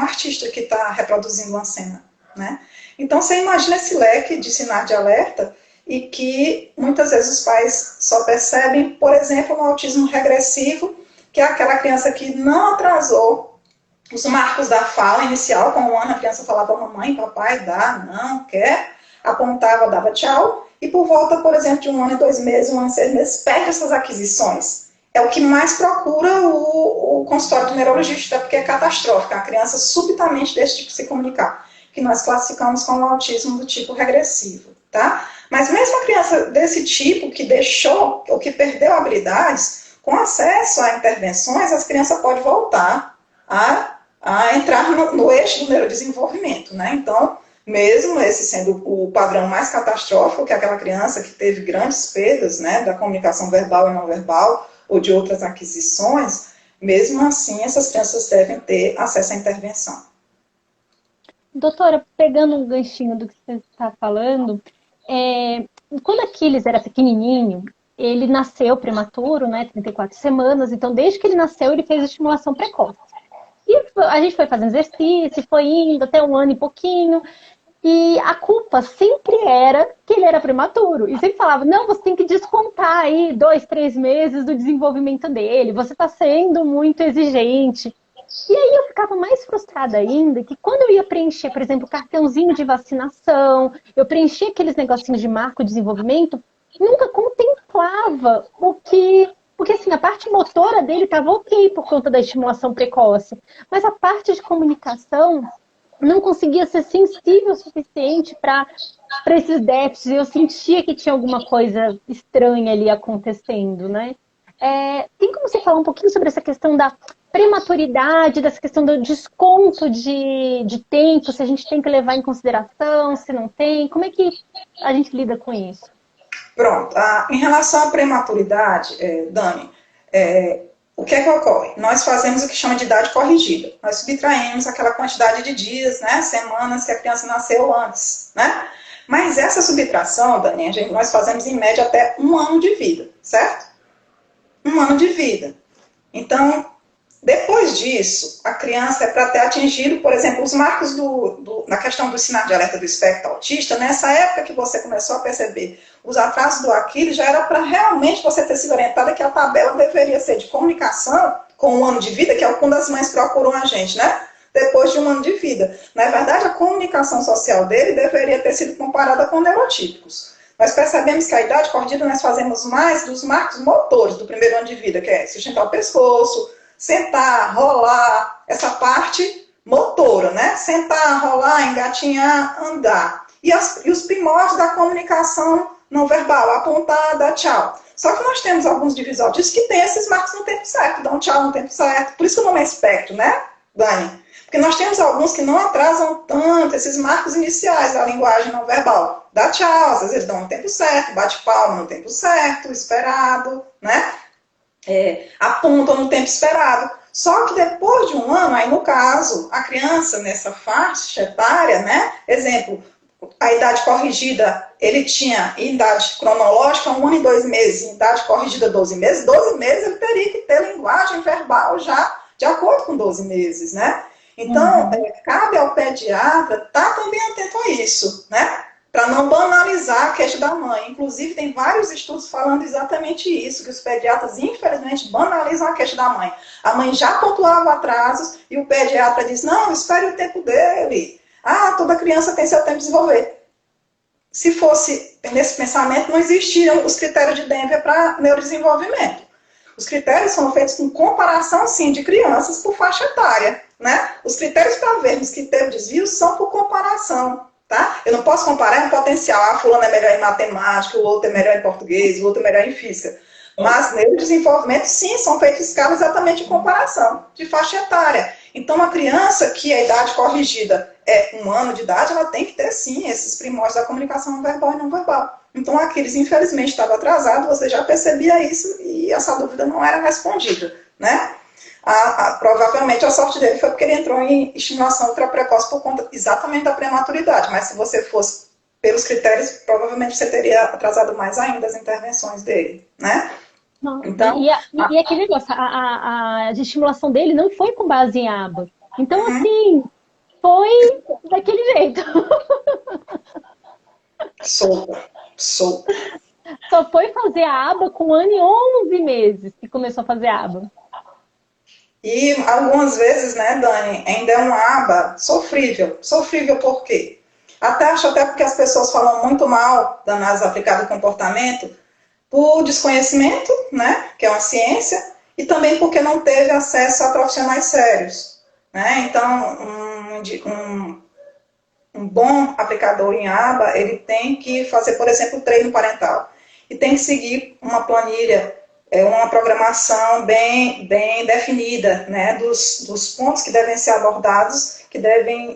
artista que está reproduzindo uma cena, né? Então, você imagina esse leque de sinais de alerta e que muitas vezes os pais só percebem, por exemplo, no autismo regressivo, que é aquela criança que não atrasou os marcos da fala inicial. Com 1 ano, a criança falava mamãe, papai, dá, não, quer, apontava, dava tchau, e por volta, por exemplo, de 1 ano e 2 meses, 1 ano e 6 meses, perde essas aquisições. É o que mais procura o consultório do neurologista, porque é catastrófico, a criança subitamente deixa de se comunicar, que nós classificamos como autismo do tipo regressivo, tá? Mas mesmo a criança desse tipo, que deixou, ou que perdeu habilidades, com acesso a intervenções, as crianças podem voltar a entrar no eixo do neurodesenvolvimento, né? Então, mesmo esse sendo o padrão mais catastrófico, que é aquela criança que teve grandes perdas, né, da comunicação verbal e não verbal, ou de outras aquisições, mesmo assim, essas crianças devem ter acesso à intervenção. Doutora, pegando um ganchinho do que você está falando, quando Aquiles era pequenininho, ele nasceu prematuro, né, 34 semanas, então desde que ele nasceu ele fez estimulação precoce. E a gente foi fazendo exercício, foi indo até 1 ano e pouquinho, e a culpa sempre era que ele era prematuro. E sempre falava, não, você tem que descontar aí 2, 3 meses do desenvolvimento dele, você está sendo muito exigente. E aí eu ficava mais frustrada ainda, que quando eu ia preencher, por exemplo, cartãozinho de vacinação, eu preenchia aqueles negocinhos de marco de desenvolvimento, nunca contemplava o que... Porque assim, a parte motora dele estava ok por conta da estimulação precoce, mas a parte de comunicação não conseguia ser sensível o suficiente para esses déficits. Eu sentia que tinha alguma coisa estranha ali acontecendo, né? Tem como você falar um pouquinho sobre essa questão da prematuridade, dessa questão do desconto de tempo, se a gente tem que levar em consideração, se não tem? Como é que a gente lida com isso? Pronto. Em relação à prematuridade, Dani, o que é que ocorre? Nós fazemos o que chama de idade corrigida. Nós subtraímos aquela quantidade de dias, né, semanas que a criança nasceu antes, né? Mas essa subtração, Dani, nós fazemos em média até 1 ano de vida, certo? 1 ano de vida. Então, depois disso, a criança é para ter atingido, por exemplo, os marcos na questão do sinal de alerta do espectro autista, nessa época que você começou a perceber os atrasos do Aquiles, já era para realmente você ter sido orientada que a tabela deveria ser de comunicação com 1 ano de vida, que é quando as mães procuram a gente, né? Depois de 1 ano de vida. Na verdade, a comunicação social dele deveria ter sido comparada com neurotípicos. Nós percebemos que a idade corrigida nós fazemos mais dos marcos motores do primeiro ano de vida, que é sustentar o pescoço, sentar, rolar, essa parte motora, né? Sentar, rolar, engatinhar, andar. E os primórdios da comunicação não verbal, apontar, dar tchau. Só que nós temos alguns divisórios que tem esses marcos no tempo certo, dão tchau no tempo certo. Por isso que o nome é espectro, né, Dani? Porque nós temos alguns que não atrasam tanto esses marcos iniciais da linguagem não verbal. Dá tchau, às vezes eles dão no tempo certo, bate palma no tempo certo, esperado, né? Apontam no tempo esperado. Só que depois de 1 ano, aí no caso, a criança nessa faixa etária, né? Exemplo, a idade corrigida, ele tinha idade cronológica 1 ano e 2 meses, idade corrigida 12 meses, 12 meses ele teria que ter linguagem verbal já de acordo com 12 meses, né? Então, cabe ao pediatra estar também atento a isso, né? Para não banalizar a queixa da mãe. Inclusive, tem vários estudos falando exatamente isso, que os pediatras, infelizmente, banalizam a queixa da mãe. A mãe já pontuava atrasos e o pediatra diz, não, espere o tempo dele. Toda criança tem seu tempo de desenvolver. Se fosse nesse pensamento, não existiam os critérios de Denver para neurodesenvolvimento. Os critérios são feitos com comparação, sim, de crianças por faixa etária, né? Os critérios para vermos que teve desvio são por comparação, tá? Eu não posso comparar um potencial. Fulano é melhor em matemática, o outro é melhor em português, o outro é melhor em física. Mas neurodesenvolvimento, sim, são feitos escalas exatamente em comparação de faixa etária. Então, uma criança que a idade corrigida é 1 ano de idade, ela tem que ter, sim, esses primórdios da comunicação verbal e não verbal. Então, Aquiles, infelizmente, estava atrasado, você já percebia isso e essa dúvida não era respondida, né? Provavelmente a sorte dele foi porque ele entrou em estimulação ultraprecoce por conta exatamente da prematuridade, mas se você fosse pelos critérios, provavelmente você teria atrasado mais ainda as intervenções dele, né? Então, e aquele negócio, a estimulação dele não foi com base em aba. Então, assim, foi daquele jeito. Solta. Só foi fazer a aba com 1 ano e 11 meses que começou a fazer a aba. E algumas vezes, né, Dani, ainda é uma aba sofrível. Sofrível por quê? Acho até porque as pessoas falam muito mal da análise aplicada ao comportamento por desconhecimento, né, que é uma ciência, e também porque não teve acesso a profissionais sérios, né? Então, um bom aplicador em aba, ele tem que fazer, por exemplo, treino parental. E tem que seguir uma planilha, uma programação bem definida, né, dos pontos que devem ser abordados,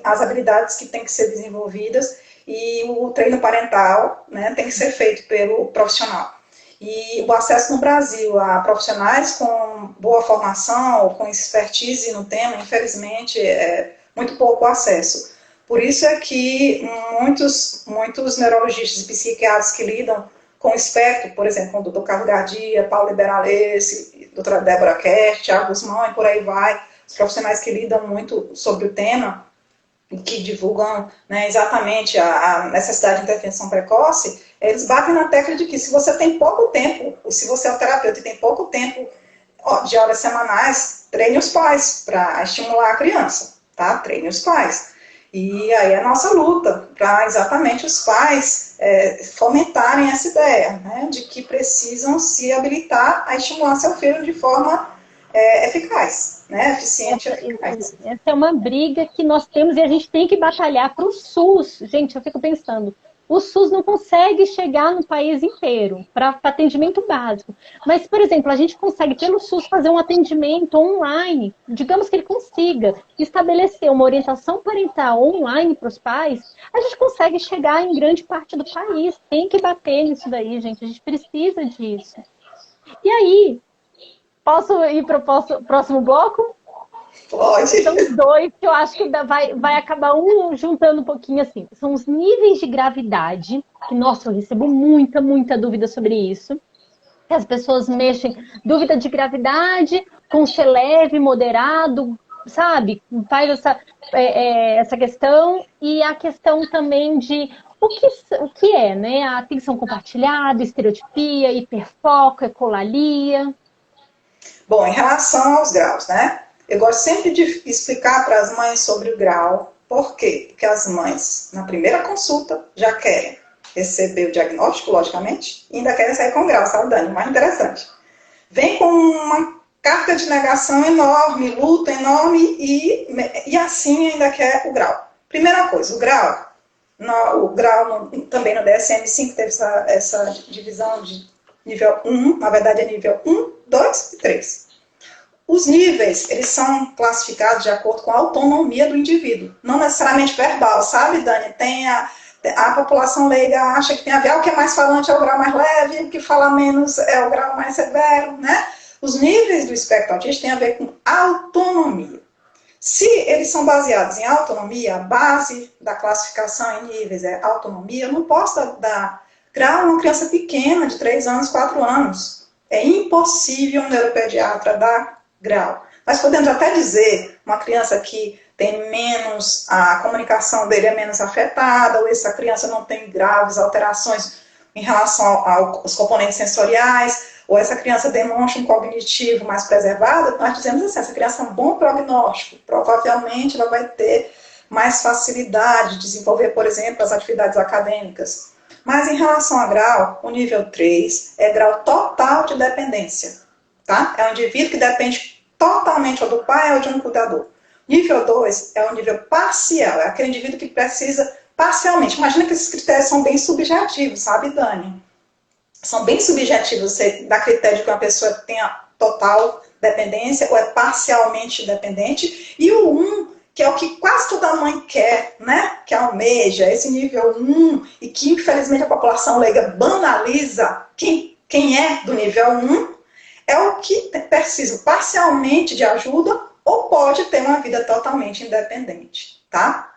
as habilidades que têm que ser desenvolvidas, e o treino parental, né, tem que ser feito pelo profissional. E o acesso no Brasil a profissionais com boa formação, ou com expertise no tema, infelizmente, é muito pouco acesso. Por isso é que muitos neurologistas e psiquiatras que lidam com o espectro, por exemplo, com o Dr. Carlos Gardia, Paulo Liberalese, doutora Débora Kerr, Thiago Guzmão e por aí vai, os profissionais que lidam muito sobre o tema e que divulgam, né, exatamente a necessidade de intervenção precoce, eles batem na tecla de que se você tem pouco tempo, se você é um terapeuta e tem pouco tempo de horas semanais, treine os pais para estimular a criança, tá? Treine os pais. E aí a nossa luta para exatamente os pais fomentarem essa ideia, né, de que precisam se habilitar a estimular seu filho de forma eficaz, né, eficiente e eficaz. Essa é uma briga que nós temos e a gente tem que batalhar para o SUS. Gente, eu fico pensando, o SUS não consegue chegar no país inteiro para atendimento básico. Mas, por exemplo, a gente consegue, pelo SUS, fazer um atendimento online. Digamos que ele consiga estabelecer uma orientação parental online para os pais, a gente consegue chegar em grande parte do país. Tem que bater nisso daí, gente. A gente precisa disso. E aí, posso ir para o próximo bloco? Pode. São os dois que eu acho que vai acabar juntando um pouquinho assim. São os níveis de gravidade, que, nossa, eu recebo muita dúvida sobre isso. Que as pessoas mexem dúvida de gravidade com ser leve, moderado, sabe? Faz essa questão. E a questão também de o que é, né? A atenção compartilhada, estereotipia, hiperfoco, ecolalia. Bom, em relação aos graus, né? Eu gosto sempre de explicar para as mães sobre o grau. Por quê? Porque as mães, na primeira consulta, já querem receber o diagnóstico, logicamente, e ainda querem sair com o grau, sabe, Dani? O mais interessante. Vem com uma carga de negação enorme, luta enorme, e assim ainda quer o grau. Primeira coisa, o grau também no DSM-5 teve essa divisão de nível 1, na verdade é nível 1, 2 e 3. Os níveis, eles são classificados de acordo com a autonomia do indivíduo, não necessariamente verbal, sabe, Dani? A população leiga acha que tem a ver, o que é mais falante é o grau mais leve, o que fala menos é o grau mais severo, né? Os níveis do espectro autista têm a ver com autonomia. Se eles são baseados em autonomia, a base da classificação em níveis é autonomia, eu não posso dar grau a uma criança pequena, de 3 anos, 4 anos. É impossível um neuropediatra dar grau. Mas podemos até dizer, uma criança que tem menos, a comunicação dele é menos afetada, ou essa criança não tem graves alterações em relação aos componentes sensoriais, ou essa criança demonstra um cognitivo mais preservado, nós dizemos assim, essa criança é um bom prognóstico, provavelmente ela vai ter mais facilidade de desenvolver, por exemplo, as atividades acadêmicas. Mas em relação a grau, o nível 3 é grau total de dependência. Tá? É um indivíduo que depende totalmente ou do pai ou de um cuidador. Nível 2 é um nível parcial, é aquele indivíduo que precisa parcialmente. Imagina que esses critérios são bem subjetivos, sabe, Dani? São bem subjetivos, você dá critério de que uma pessoa tenha total dependência ou é parcialmente dependente. E o 1, que é o que quase toda mãe quer, né? Que almeja, esse nível 1, e que infelizmente a população leiga banaliza quem é do nível 1, é o que precisa parcialmente de ajuda ou pode ter uma vida totalmente independente, tá?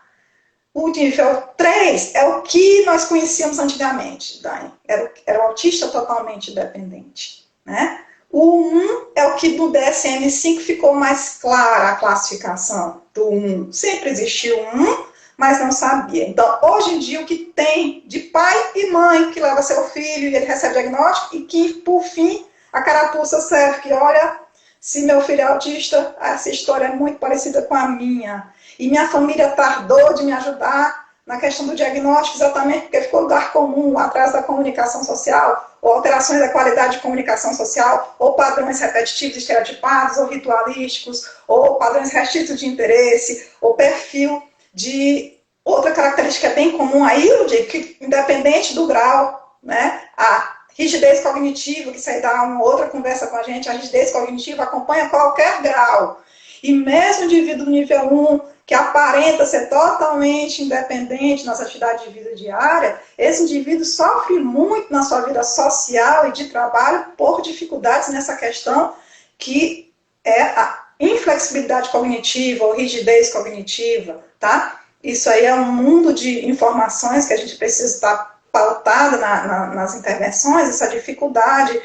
O nível 3 é o que nós conhecíamos antigamente, Dani. Era o autista totalmente dependente, né? O 1 é o que no DSM-5 ficou mais clara a classificação do 1. Sempre existiu um, mas não sabia. Então, hoje em dia, o que tem de pai e mãe que leva seu filho e ele recebe diagnóstico e que, por fim, a carapuça serve, que olha, se meu filho é autista, essa história é muito parecida com a minha. E minha família tardou de me ajudar na questão do diagnóstico, exatamente porque ficou lugar comum, atrás da comunicação social, ou alterações da qualidade de comunicação social, ou padrões repetitivos, estereotipados, ou ritualísticos, ou padrões restritos de interesse, ou perfil de outra característica bem comum aí, que independente do grau, né, a rigidez cognitiva, que isso aí dá uma outra conversa com a gente, a rigidez cognitiva acompanha qualquer grau. E mesmo o indivíduo nível 1, que aparenta ser totalmente independente nas atividades de vida diária, esse indivíduo sofre muito na sua vida social e de trabalho por dificuldades nessa questão que é a inflexibilidade cognitiva ou rigidez cognitiva, tá? Isso aí é um mundo de informações que a gente precisa estar pautada nas intervenções, essa dificuldade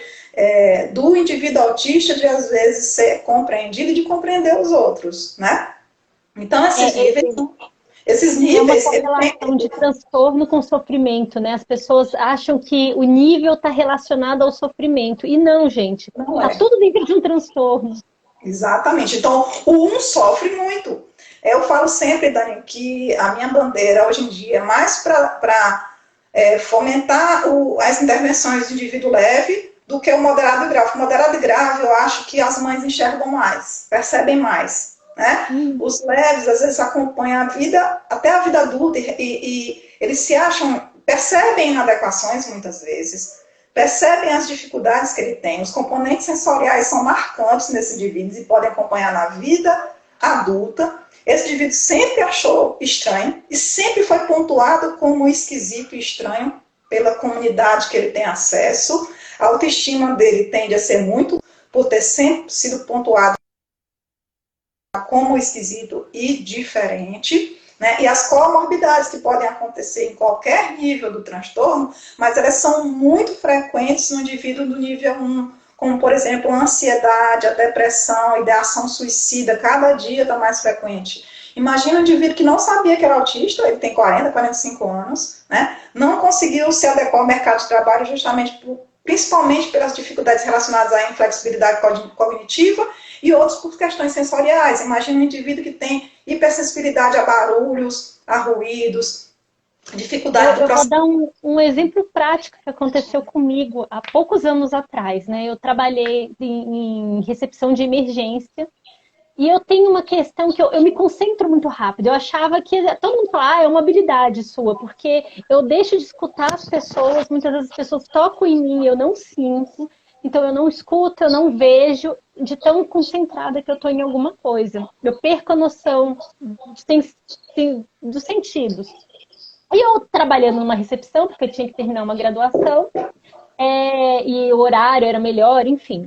do indivíduo autista de, às vezes, ser compreendido e de compreender os outros, né? Então, esses níveis... É uma correlação de transtorno com sofrimento, né? As pessoas acham que o nível está relacionado ao sofrimento. E não, gente. Está tudo dentro de um transtorno. Exatamente. Então, o um sofre muito. Eu falo sempre, Dani, que a minha bandeira hoje em dia é mais para fomentar as intervenções do indivíduo leve do que o moderado e grave. O moderado e grave, eu acho que as mães enxergam mais, percebem mais. Né? Os leves, às vezes, acompanham a vida, até a vida adulta, e eles se acham, percebem inadequações, muitas vezes, percebem as dificuldades que ele tem. Os componentes sensoriais são marcantes nesses indivíduos e podem acompanhar na vida adulta. Esse indivíduo sempre achou estranho e sempre foi pontuado como esquisito e estranho pela comunidade que ele tem acesso. A autoestima dele tende a ser muito por ter sempre sido pontuado como esquisito e diferente, né? E as comorbidades que podem acontecer em qualquer nível do transtorno, mas elas são muito frequentes no indivíduo do nível 1, como, por exemplo, a ansiedade, a depressão, a ideação suicida, cada dia está mais frequente. Imagina um indivíduo que não sabia que era autista, ele tem 40, 45 anos, né? Não conseguiu se adequar ao mercado de trabalho justamente principalmente pelas dificuldades relacionadas à inflexibilidade cognitiva e outros por questões sensoriais. Imagina um indivíduo que tem hipersensibilidade a barulhos, a ruídos, dificuldade... Eu vou dar um exemplo prático que aconteceu comigo há poucos anos atrás, né? Eu trabalhei em recepção de emergência e eu tenho uma questão que eu me concentro muito rápido. Eu achava que todo mundo fala, é uma habilidade sua, porque eu deixo de escutar as pessoas, muitas vezes as pessoas tocam em mim, eu não sinto, então eu não escuto, eu não vejo, de tão concentrada que eu estou em alguma coisa. Eu perco a noção dos sentidos. E eu trabalhando numa recepção, porque eu tinha que terminar uma graduação, e o horário era melhor, enfim.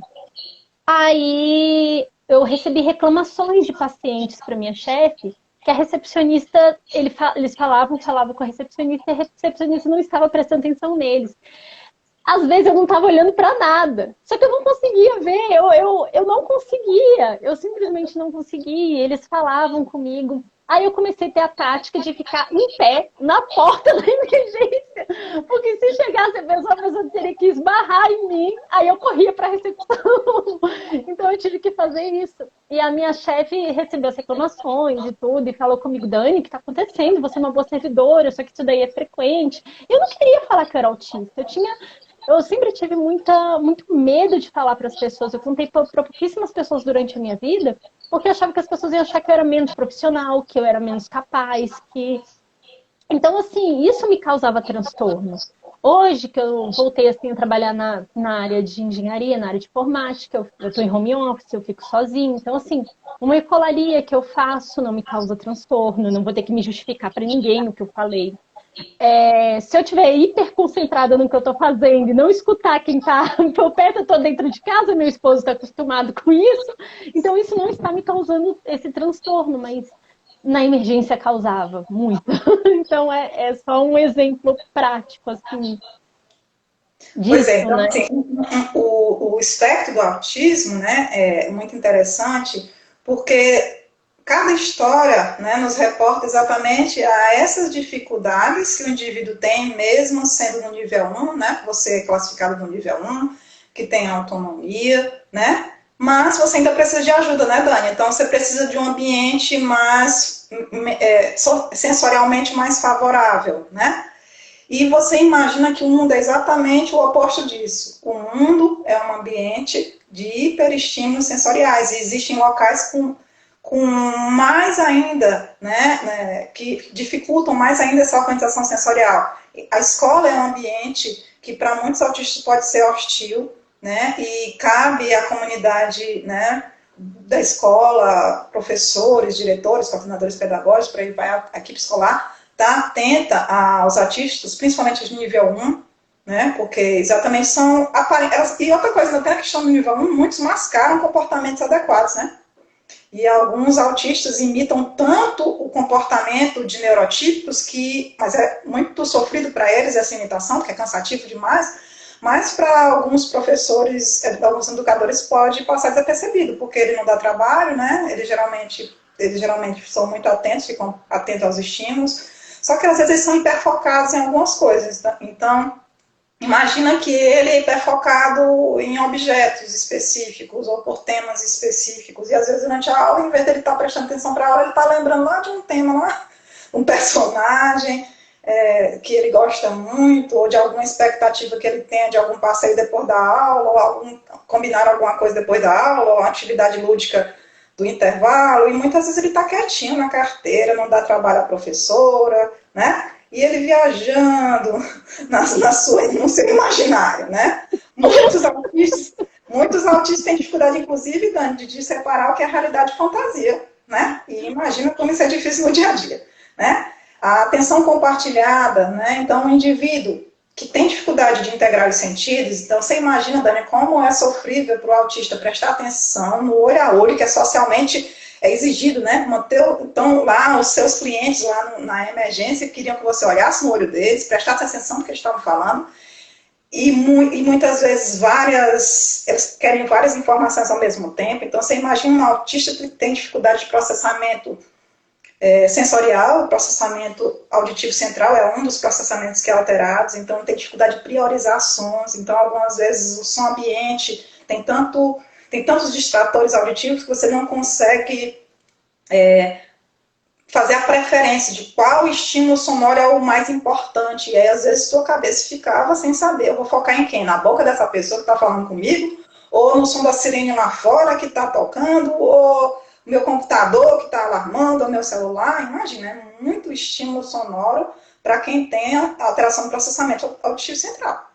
Aí eu recebi reclamações de pacientes para minha chefe, que a recepcionista, eles falavam com a recepcionista e a recepcionista não estava prestando atenção neles. Às vezes eu não estava olhando para nada, só que eu não conseguia ver, eu não conseguia, eu simplesmente não conseguia, eles falavam comigo. Aí eu comecei a ter a tática de ficar em pé na porta da emergência, porque se chegasse a pessoa teria que esbarrar em mim, aí eu corria para a recepção. Então eu tive que fazer isso. E a minha chefe recebeu as reclamações e tudo, e falou comigo, Dani, o que está acontecendo? Você é uma boa servidora, só que isso daí é frequente. Eu não queria falar que eu era autista, eu sempre tive muito medo de falar para as pessoas. Eu contei para pouquíssimas pessoas durante a minha vida, porque eu achava que as pessoas iam achar que eu era menos profissional, que eu era menos capaz, Então, assim, isso me causava transtorno. Hoje, que eu voltei assim, a trabalhar na área de engenharia, na área de informática, eu estou em home office, eu fico sozinha. Então, assim, uma ecolalia que eu faço não me causa transtorno, não vou ter que me justificar para ninguém o que eu falei. Se eu estiver hiper concentrada no que eu estou fazendo e não escutar quem está por perto, eu estou dentro de casa, meu esposo está acostumado com isso, então isso não está me causando esse transtorno, mas na emergência causava muito. Então é só um exemplo prático assim disso, pois é, então, né? assim, o espectro do autismo, né, é muito interessante porque cada história, né, nos reporta exatamente a essas dificuldades que o indivíduo tem, mesmo sendo no nível 1, né, você é classificado no nível 1, que tem autonomia, né, mas você ainda precisa de ajuda, né, Dani? Então você precisa de um ambiente mais sensorialmente mais favorável, né? E você imagina que o mundo é exatamente o oposto disso. O mundo é um ambiente de hiperestímulos sensoriais. E existem locais com mais ainda, que dificultam mais ainda essa organização sensorial. A escola é um ambiente que para muitos autistas pode ser hostil, né? E cabe à comunidade, né, da escola, professores, diretores, coordenadores pedagógicos, por aí vai a equipe escolar, tá atenta aos autistas, principalmente de nível 1, né? Porque exatamente são aparências. E outra coisa, até a questão do nível 1, muitos mascaram comportamentos adequados, né? E alguns autistas imitam tanto o comportamento de neurotípicos que, mas é muito sofrido para eles essa imitação, porque é cansativo demais, mas para alguns professores, alguns educadores pode passar desapercebido, porque ele não dá trabalho, né? Eles geralmente são muito atentos, ficam atentos aos estímulos, só que às vezes eles são hiperfocados em algumas coisas, tá? Então imagina que ele está focado em objetos específicos ou por temas específicos. E às vezes durante a aula, em vez de ele estar prestando atenção para a aula, ele está lembrando lá de um tema, lá, um personagem que ele gosta muito, ou de alguma expectativa que ele tenha de algum passeio depois da aula, ou combinar alguma coisa depois da aula, ou uma atividade lúdica do intervalo. E muitas vezes ele está quietinho na carteira, não dá trabalho à professora, né? E ele viajando no seu imaginário, né? Muitos autistas têm dificuldade, inclusive, Dani, de separar o que é realidade e fantasia, né? E imagina como isso é difícil no dia a dia, né? A atenção compartilhada, né? Então, o indivíduo que tem dificuldade de integrar os sentidos, então você imagina, Dani, como é sofrível para o autista prestar atenção no olho a olho, que é socialmente exigido, né? Então, lá, os seus clientes lá na emergência queriam que você olhasse no olho deles, prestasse atenção no que eles estavam falando, e muitas vezes eles querem várias informações ao mesmo tempo. Então, você imagina um autista que tem dificuldade de processamento sensorial, o processamento auditivo central é um dos processamentos que é alterados, então tem dificuldade de priorizar sons, então algumas vezes o som ambiente tem tantos distratores auditivos que você não consegue fazer a preferência de qual estímulo sonoro é o mais importante, e aí às vezes sua cabeça ficava sem saber, eu vou focar em quem? Na boca dessa pessoa que está falando comigo, ou no som da sirene lá fora que está tocando, ou o meu computador que está alarmando, ou meu celular. Imagina, é muito estímulo sonoro para quem tem alteração do processamento auditivo central.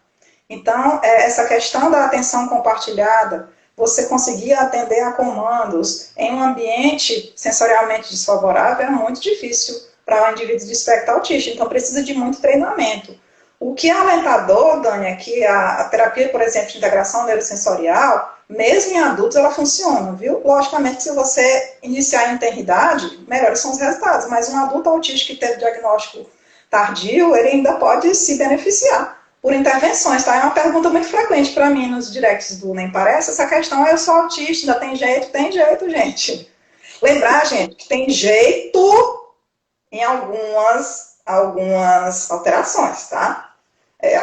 Então, essa questão da atenção compartilhada, você conseguir atender a comandos em um ambiente sensorialmente desfavorável é muito difícil para um indivíduo de espectro autista, então precisa de muito treinamento. O que é alentador, Dani, é que a terapia, por exemplo, de integração neurosensorial, mesmo em adultos, ela funciona, viu? Logicamente, se você iniciar em tenridade, melhores são os resultados, mas um adulto autista que teve diagnóstico tardio, ele ainda pode se beneficiar por intervenções, tá? É uma pergunta muito frequente para mim nos directs do Nem Parece, essa questão, eu sou autista, ainda tem jeito, gente. Lembrar, gente, que tem jeito em algumas alterações, tá?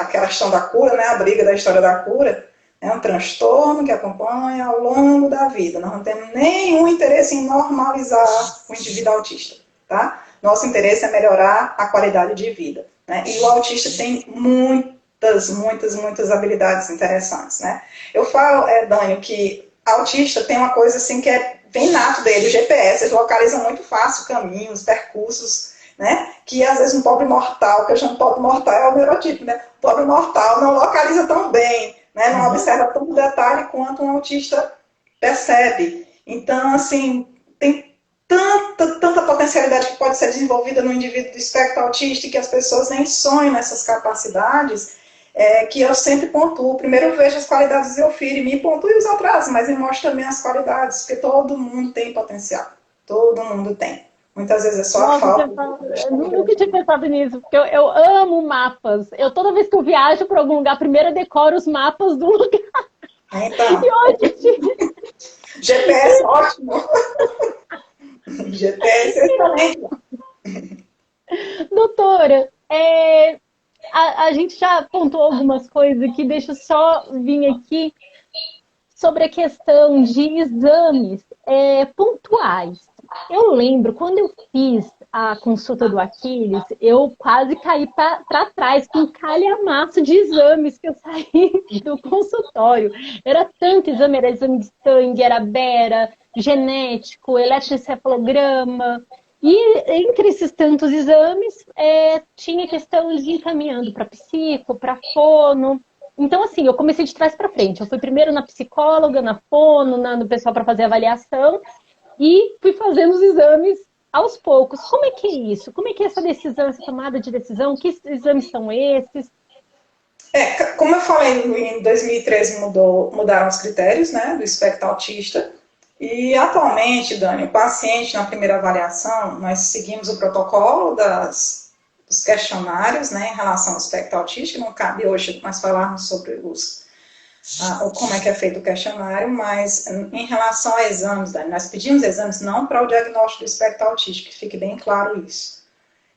Aquela questão da cura, né? A briga da história da cura, é um transtorno que acompanha ao longo da vida. Nós não temos nenhum interesse em normalizar o indivíduo autista, tá? Nosso interesse é melhorar a qualidade de vida, né? E o autista tem muitas habilidades interessantes, né? Eu falo, Dani, que autista tem uma coisa assim que é bem nato dele, o GPS, eles localizam muito fácil caminhos, percursos, né? Que às vezes um pobre mortal, que eu chamo de pobre mortal, é o neurotipo, né? O pobre mortal não localiza tão bem, né? Não observa tanto detalhe quanto um autista percebe. Então, assim, tem tanta potencialidade que pode ser desenvolvida no indivíduo do espectro autista, e que as pessoas nem sonham nessas capacidades, que eu sempre pontuo. Primeiro eu vejo as qualidades do Zeofir e me pontue os atrasos, mas eu mostro também as qualidades, porque todo mundo tem potencial. Todo mundo tem. Muitas vezes é só a falta. Eu nunca tinha pensado nisso, porque eu amo mapas. Toda vez que eu viajo para algum lugar, primeiro eu decoro os mapas do lugar. Então, E hoje... GPS ótimo. GPS é excelente. Doutora, a gente já pontuou algumas coisas aqui, deixa eu só vir aqui. sobre a questão de exames pontuais. Eu lembro, quando eu fiz a consulta do Aquiles, eu quase caí para trás com um calhamaço de exames que eu saí do consultório. Era tanto exame, era exame de sangue, era bera, genético, eletroencefalograma. E entre esses tantos exames, tinha questão de encaminhando para psico, para fono. Então, assim, eu comecei de trás para frente. Eu fui primeiro na psicóloga, na fono, no pessoal para fazer avaliação. E fui fazendo os exames aos poucos. Como é que é isso? Como é que é essa decisão, essa tomada de decisão? Que exames são esses? Como eu falei, em 2013 mudaram os critérios, né, do espectro autista. E atualmente, Dani, o paciente na primeira avaliação, nós seguimos o protocolo dos questionários, né, em relação ao espectro autista. Não cabe hoje nós falarmos sobre como é que é feito o questionário, mas em relação a exames, Dani, nós pedimos exames não para o diagnóstico do espectro autista, que fique bem claro isso.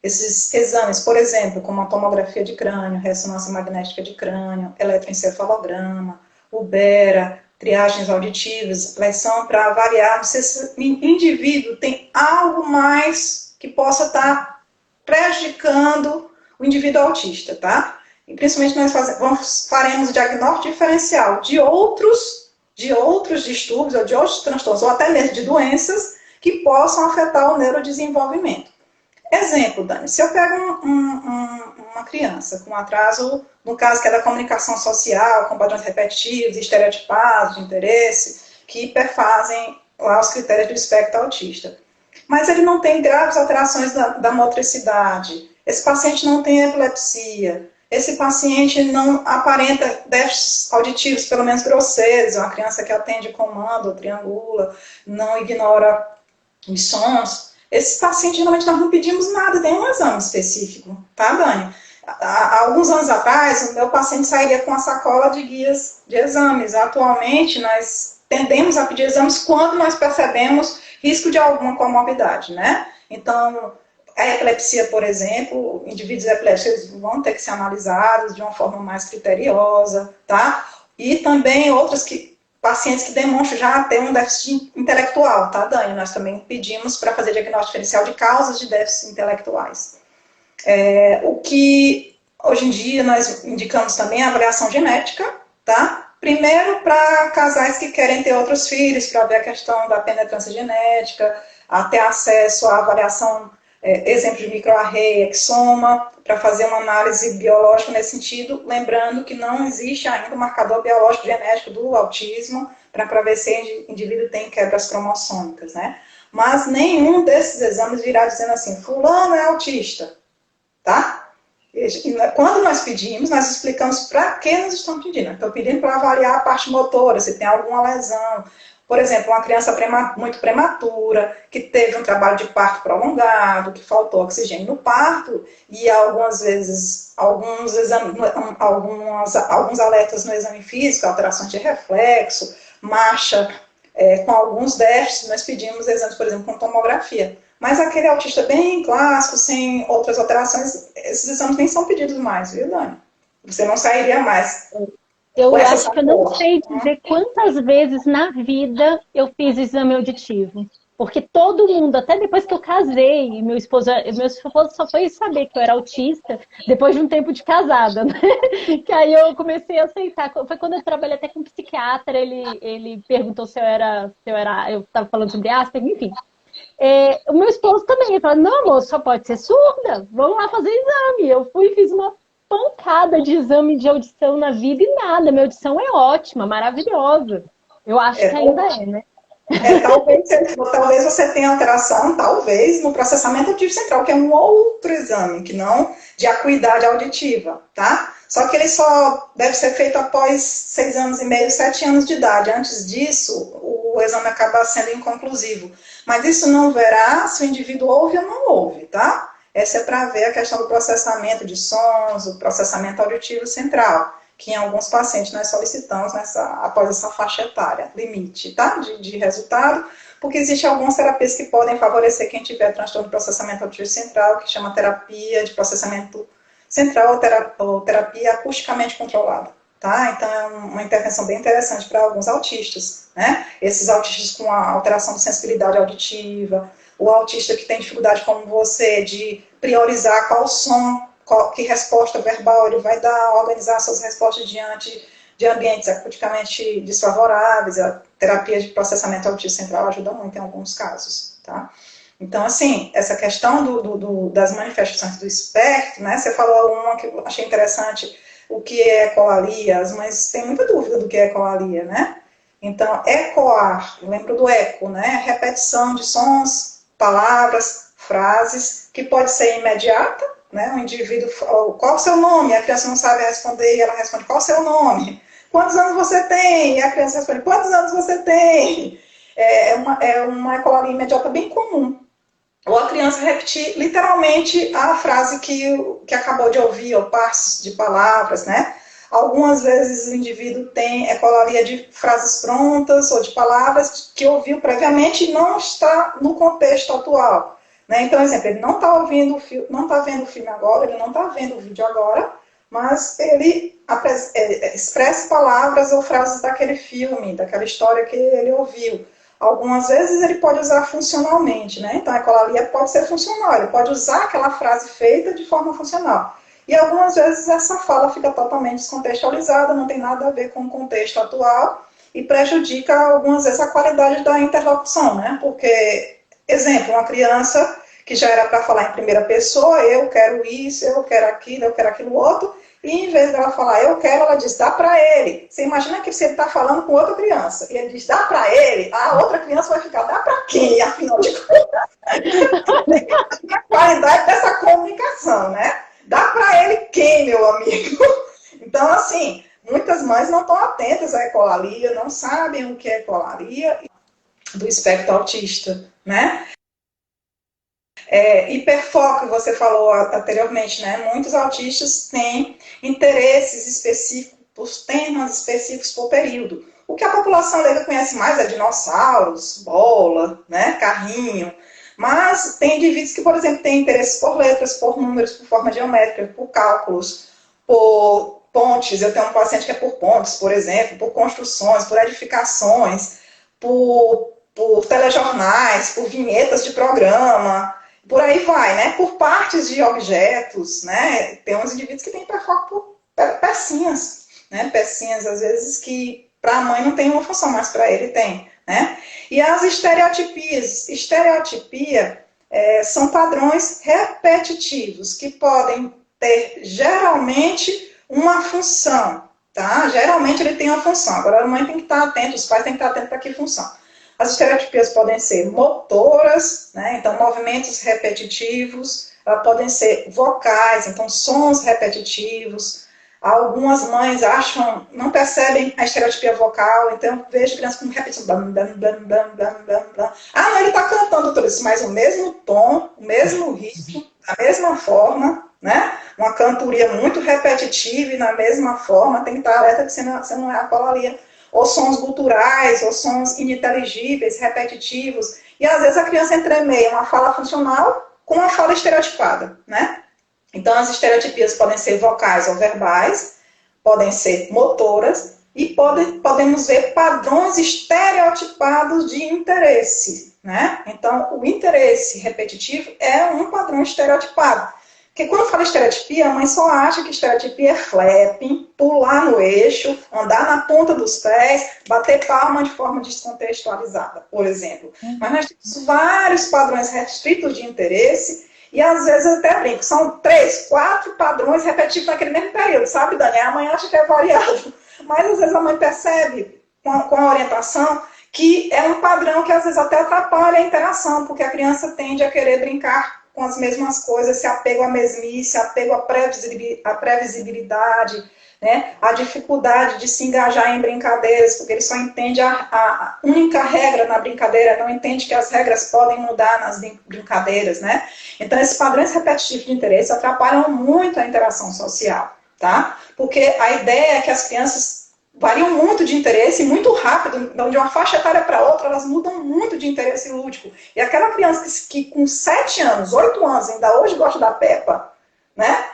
Esses exames, por exemplo, como a tomografia de crânio, ressonância magnética de crânio, eletroencefalograma, o bera, triagens auditivas, elas são para avaliar se esse indivíduo tem algo mais que possa estar prejudicando o indivíduo autista, tá? E principalmente nós faremos o diagnóstico diferencial de outros distúrbios, ou de outros transtornos, ou até mesmo de doenças que possam afetar o neurodesenvolvimento. Exemplo, Dani, se eu pego uma criança com atraso, no caso que é da comunicação social, com padrões repetitivos, estereotipados de interesse, que perfazem lá os critérios do espectro autista. Mas ele não tem graves alterações da motricidade, esse paciente não tem epilepsia, esse paciente não aparenta déficits auditivos, pelo menos grosseiros, é uma criança que atende comando, triangula, não ignora os sons. Esse paciente, geralmente, nós não pedimos nada, tem um exame específico, tá, Dani? Há alguns anos atrás, o meu paciente sairia com uma sacola de guias de exames. Atualmente, nós tendemos a pedir exames quando nós percebemos risco de alguma comorbidade, né? Então, a epilepsia, por exemplo, indivíduos epiléticos vão ter que ser analisados de uma forma mais criteriosa, tá? E também pacientes que demonstram já ter um déficit intelectual, tá, Dani? Nós também pedimos para fazer diagnóstico diferencial de causas de déficits intelectuais. O que, hoje em dia, nós indicamos também a avaliação genética, tá? Primeiro, para casais que querem ter outros filhos, para ver a questão da penetrância genética, até acesso à avaliação, exemplo de microarray, exoma, para fazer uma análise biológica nesse sentido, lembrando que não existe ainda um marcador biológico genético do autismo para ver se o indivíduo tem quebras cromossômicas, né? Mas nenhum desses exames virá dizendo assim, fulano é autista, tá? Quando nós pedimos, nós explicamos para que nós estamos pedindo. Estou pedindo para avaliar a parte motora, se tem alguma lesão. Por exemplo, uma criança muito prematura, que teve um trabalho de parto prolongado, que faltou oxigênio no parto, e algumas vezes, alguns alertas no exame físico, alterações de reflexo, marcha, com alguns déficits, nós pedimos exames, por exemplo, com tomografia. Mas aquele autista bem clássico, sem outras alterações, esses exames nem são pedidos mais, viu, Dani? Você não sairia mais. Eu acho que eu não sei dizer quantas vezes na vida eu fiz exame auditivo. Porque todo mundo, até depois que eu casei, meu esposo só foi saber que eu era autista depois de um tempo de casada, né? Que aí eu comecei a aceitar. Foi quando eu trabalhei até com um psiquiatra, ele perguntou se eu estava falando sobre Asperger, enfim. O meu esposo também, ele falou, não, moço, só pode ser surda, vamos lá fazer exame. Eu fui e fiz uma pancada de exame de audição na vida e nada. Minha audição é ótima, maravilhosa. Eu acho que ainda é, né? Talvez você tenha alteração, talvez, no processamento auditivo central, que é um outro exame, que não de acuidade auditiva, tá? Só que ele só deve ser feito após 6 anos e meio, 7 anos de idade. Antes disso, o exame acaba sendo inconclusivo. Mas isso não verá se o indivíduo ouve ou não ouve, tá? Essa é para ver a questão do processamento de sons, o processamento auditivo central, que em alguns pacientes nós solicitamos após essa faixa etária, limite, tá? De resultado, porque existem algumas terapias que podem favorecer quem tiver transtorno de processamento auditivo central, que chama terapia de processamento central ou terapia acusticamente controlada. tá? Então é uma intervenção bem interessante para alguns autistas, né? Esses autistas com a alteração de sensibilidade auditiva, o autista que tem dificuldade como você de priorizar qual som, que resposta verbal ele vai dar, organizar suas respostas diante de ambientes acuticamente desfavoráveis. A terapia de processamento autista central ajuda muito em alguns casos, tá? Então, assim, essa questão das manifestações do espectro, né? Você falou uma que eu achei interessante, o que é ecolalia, mas tem muita dúvida do que é ecolalia, né? Então, ecoar, eu lembro do eco, né? Repetição de sons, palavras, frases, que pode ser imediata, né? O indivíduo, qual o seu nome? A criança não sabe responder e ela responde, qual o seu nome? Quantos anos você tem? E a criança responde, quantos anos você tem? É uma ecolalia imediata bem comum. Ou a criança repetir literalmente a frase que acabou de ouvir, ou partes de palavras, né? Algumas vezes o indivíduo tem ecolalia de frases prontas ou de palavras que ouviu previamente e não está no contexto atual. Né? Então, exemplo, ele não está ouvindo, não está vendo o filme agora, ele não está vendo o vídeo agora, mas ele expressa palavras ou frases daquele filme, daquela história que ele ouviu. Algumas vezes ele pode usar funcionalmente, né? Então a ecolalia pode ser funcional, ele pode usar aquela frase feita de forma funcional. E algumas vezes essa fala fica totalmente descontextualizada, não tem nada a ver com o contexto atual e prejudica algumas vezes a qualidade da interlocução, né? Porque, exemplo, uma criança que já era para falar em primeira pessoa, eu quero isso, eu quero aquilo outro, e em vez dela falar eu quero, ela diz dá para ele. Você imagina que você está falando com outra criança, e ele diz dá para ele, a outra criança vai ficar dá para quem, afinal de contas? A qualidade dessa comunicação, né? Dá para ele quem, meu amigo? Então, assim, muitas mães não estão atentas à ecolalia, não sabem o que é ecolalia do espectro autista, né? Hiperfoco, você falou anteriormente, né? Muitos autistas têm interesses específicos, temas específicos por período. O que a população leiga conhece mais é dinossauros, bola, né? Carrinho. Mas tem indivíduos que, por exemplo, têm interesses por letras, por números, por forma geométrica, por cálculos, por pontes. Eu tenho um paciente que é por pontes, por exemplo, por construções, por edificações, por telejornais, por vinhetas de programa. Por aí vai, né? Por partes de objetos, né? Tem uns indivíduos que têm hiperfoco por pecinhas, né? Pecinhas, às vezes, que para a mãe não tem uma função, mas para ele tem, né? E as estereotipias. Estereotipia são padrões repetitivos, que podem ter, geralmente, uma função, tá? Geralmente ele tem uma função. Agora a mãe tem que estar atenta, os pais têm que estar atentos para que função. As estereotipias podem ser motoras, né? Então movimentos repetitivos, podem ser vocais, então sons repetitivos. Algumas mães não percebem a estereotipia vocal, então eu vejo crianças com repetição. Blam, blam, blam, blam, blam, blam. Ah, não, ele está cantando tudo isso, mas o mesmo tom, o mesmo ritmo, da mesma forma, né? Uma cantoria muito repetitiva e na mesma forma, tem que estar alerta que você não é a ecolalia. Ou sons guturais, ou sons ininteligíveis, repetitivos. E às vezes a criança entremeia uma fala funcional com uma fala estereotipada, né? Então as estereotipias podem ser vocais ou verbais, podem ser motoras, e podemos ver padrões estereotipados de interesse, né? Então o interesse repetitivo é um padrão estereotipado. Porque quando fala estereotipia, a mãe só acha que estereotipia é flapping, pular no eixo, andar na ponta dos pés, bater palma de forma descontextualizada, por exemplo. Mas nós temos vários padrões restritos de interesse e às vezes eu até brinco, são 3, 4 padrões repetitivos naquele mesmo período, sabe, Dani? A mãe acha que é variado, mas às vezes a mãe percebe com a orientação que é um padrão que às vezes até atrapalha a interação, porque a criança tende a querer brincar com as mesmas coisas, se apego à mesmice, apego à previsibilidade, né? A dificuldade de se engajar em brincadeiras, porque ele só entende a única regra na brincadeira, não entende que as regras podem mudar nas brincadeiras, né? Então, esses padrões repetitivos de interesse atrapalham muito a interação social, tá? Porque a ideia é que as crianças variam muito de interesse, muito rápido, de uma faixa etária para outra, elas mudam muito de interesse lúdico. E aquela criança que com 7 anos, 8 anos, ainda hoje gosta da Peppa, né?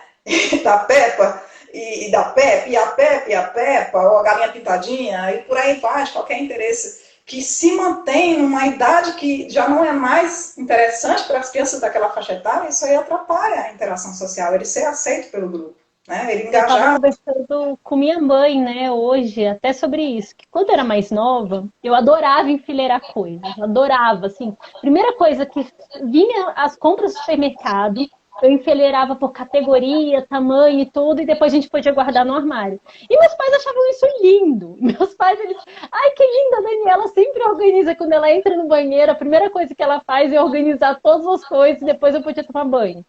Da Peppa, e da Pepe, e a Pepe, e a Peppa, ou a galinha pintadinha, e por aí vai, de qualquer interesse que se mantém numa idade que já não é mais interessante para as crianças daquela faixa etária, isso aí atrapalha a interação social, ele ser aceito pelo grupo, né? Ele Eu estava engajar. conversando com minha mãe, né, hoje, até sobre isso, que quando eu era mais nova, eu adorava enfileirar coisas, adorava, assim. Primeira coisa que vinha as compras do supermercado, eu enfileirava por categoria, tamanho e tudo, e depois a gente podia guardar no armário. E meus pais achavam isso lindo. Meus pais, eles, ai, que linda, a Daniela sempre organiza. Quando ela entra no banheiro, a primeira coisa que ela faz é organizar todas as coisas, e depois eu podia tomar banho.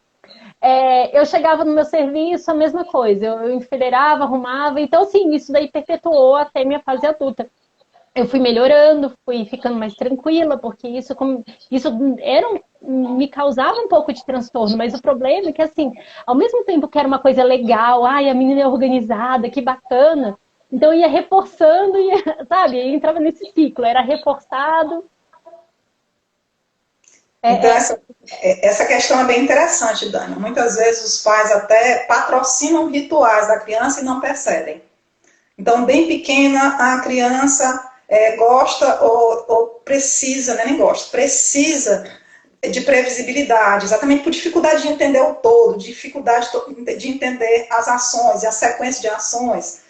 Eu chegava no meu serviço, a mesma coisa. Eu enfileirava, arrumava. Então, assim, isso daí perpetuou até minha fase adulta. Eu fui melhorando, fui ficando mais tranquila, porque isso me causava um pouco de transtorno. Mas o problema é que, assim, ao mesmo tempo que era uma coisa legal, ai, a menina é organizada, que bacana. Então, ia reforçando, sabe? Entrava nesse ciclo. Era reforçado. Então, É, essa questão é bem interessante, Dani. Muitas vezes os pais até patrocinam rituais da criança e não percebem. Então, bem pequena, a criança gosta ou precisa, né, nem gosta, precisa de previsibilidade, exatamente por dificuldade de entender o todo, dificuldade de entender as ações e a sequência de ações,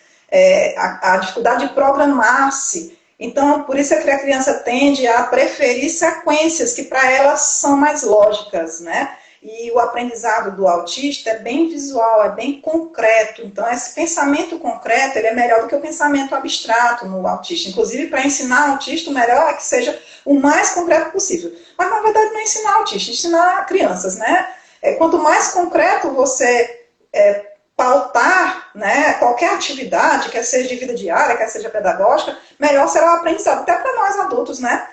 a dificuldade de programar-se. Então, por isso é que a criança tende a preferir sequências que para elas são mais lógicas, né? E o aprendizado do autista é bem visual, é bem concreto. Então, esse pensamento concreto ele é melhor do que o pensamento abstrato no autista. Inclusive, para ensinar autista, o melhor é que seja o mais concreto possível. Mas, na verdade, não é ensinar autista, é ensinar crianças, né? Quanto mais concreto você pautar, né, qualquer atividade, quer seja de vida diária, quer seja pedagógica, melhor será o aprendizado, até para nós adultos, né?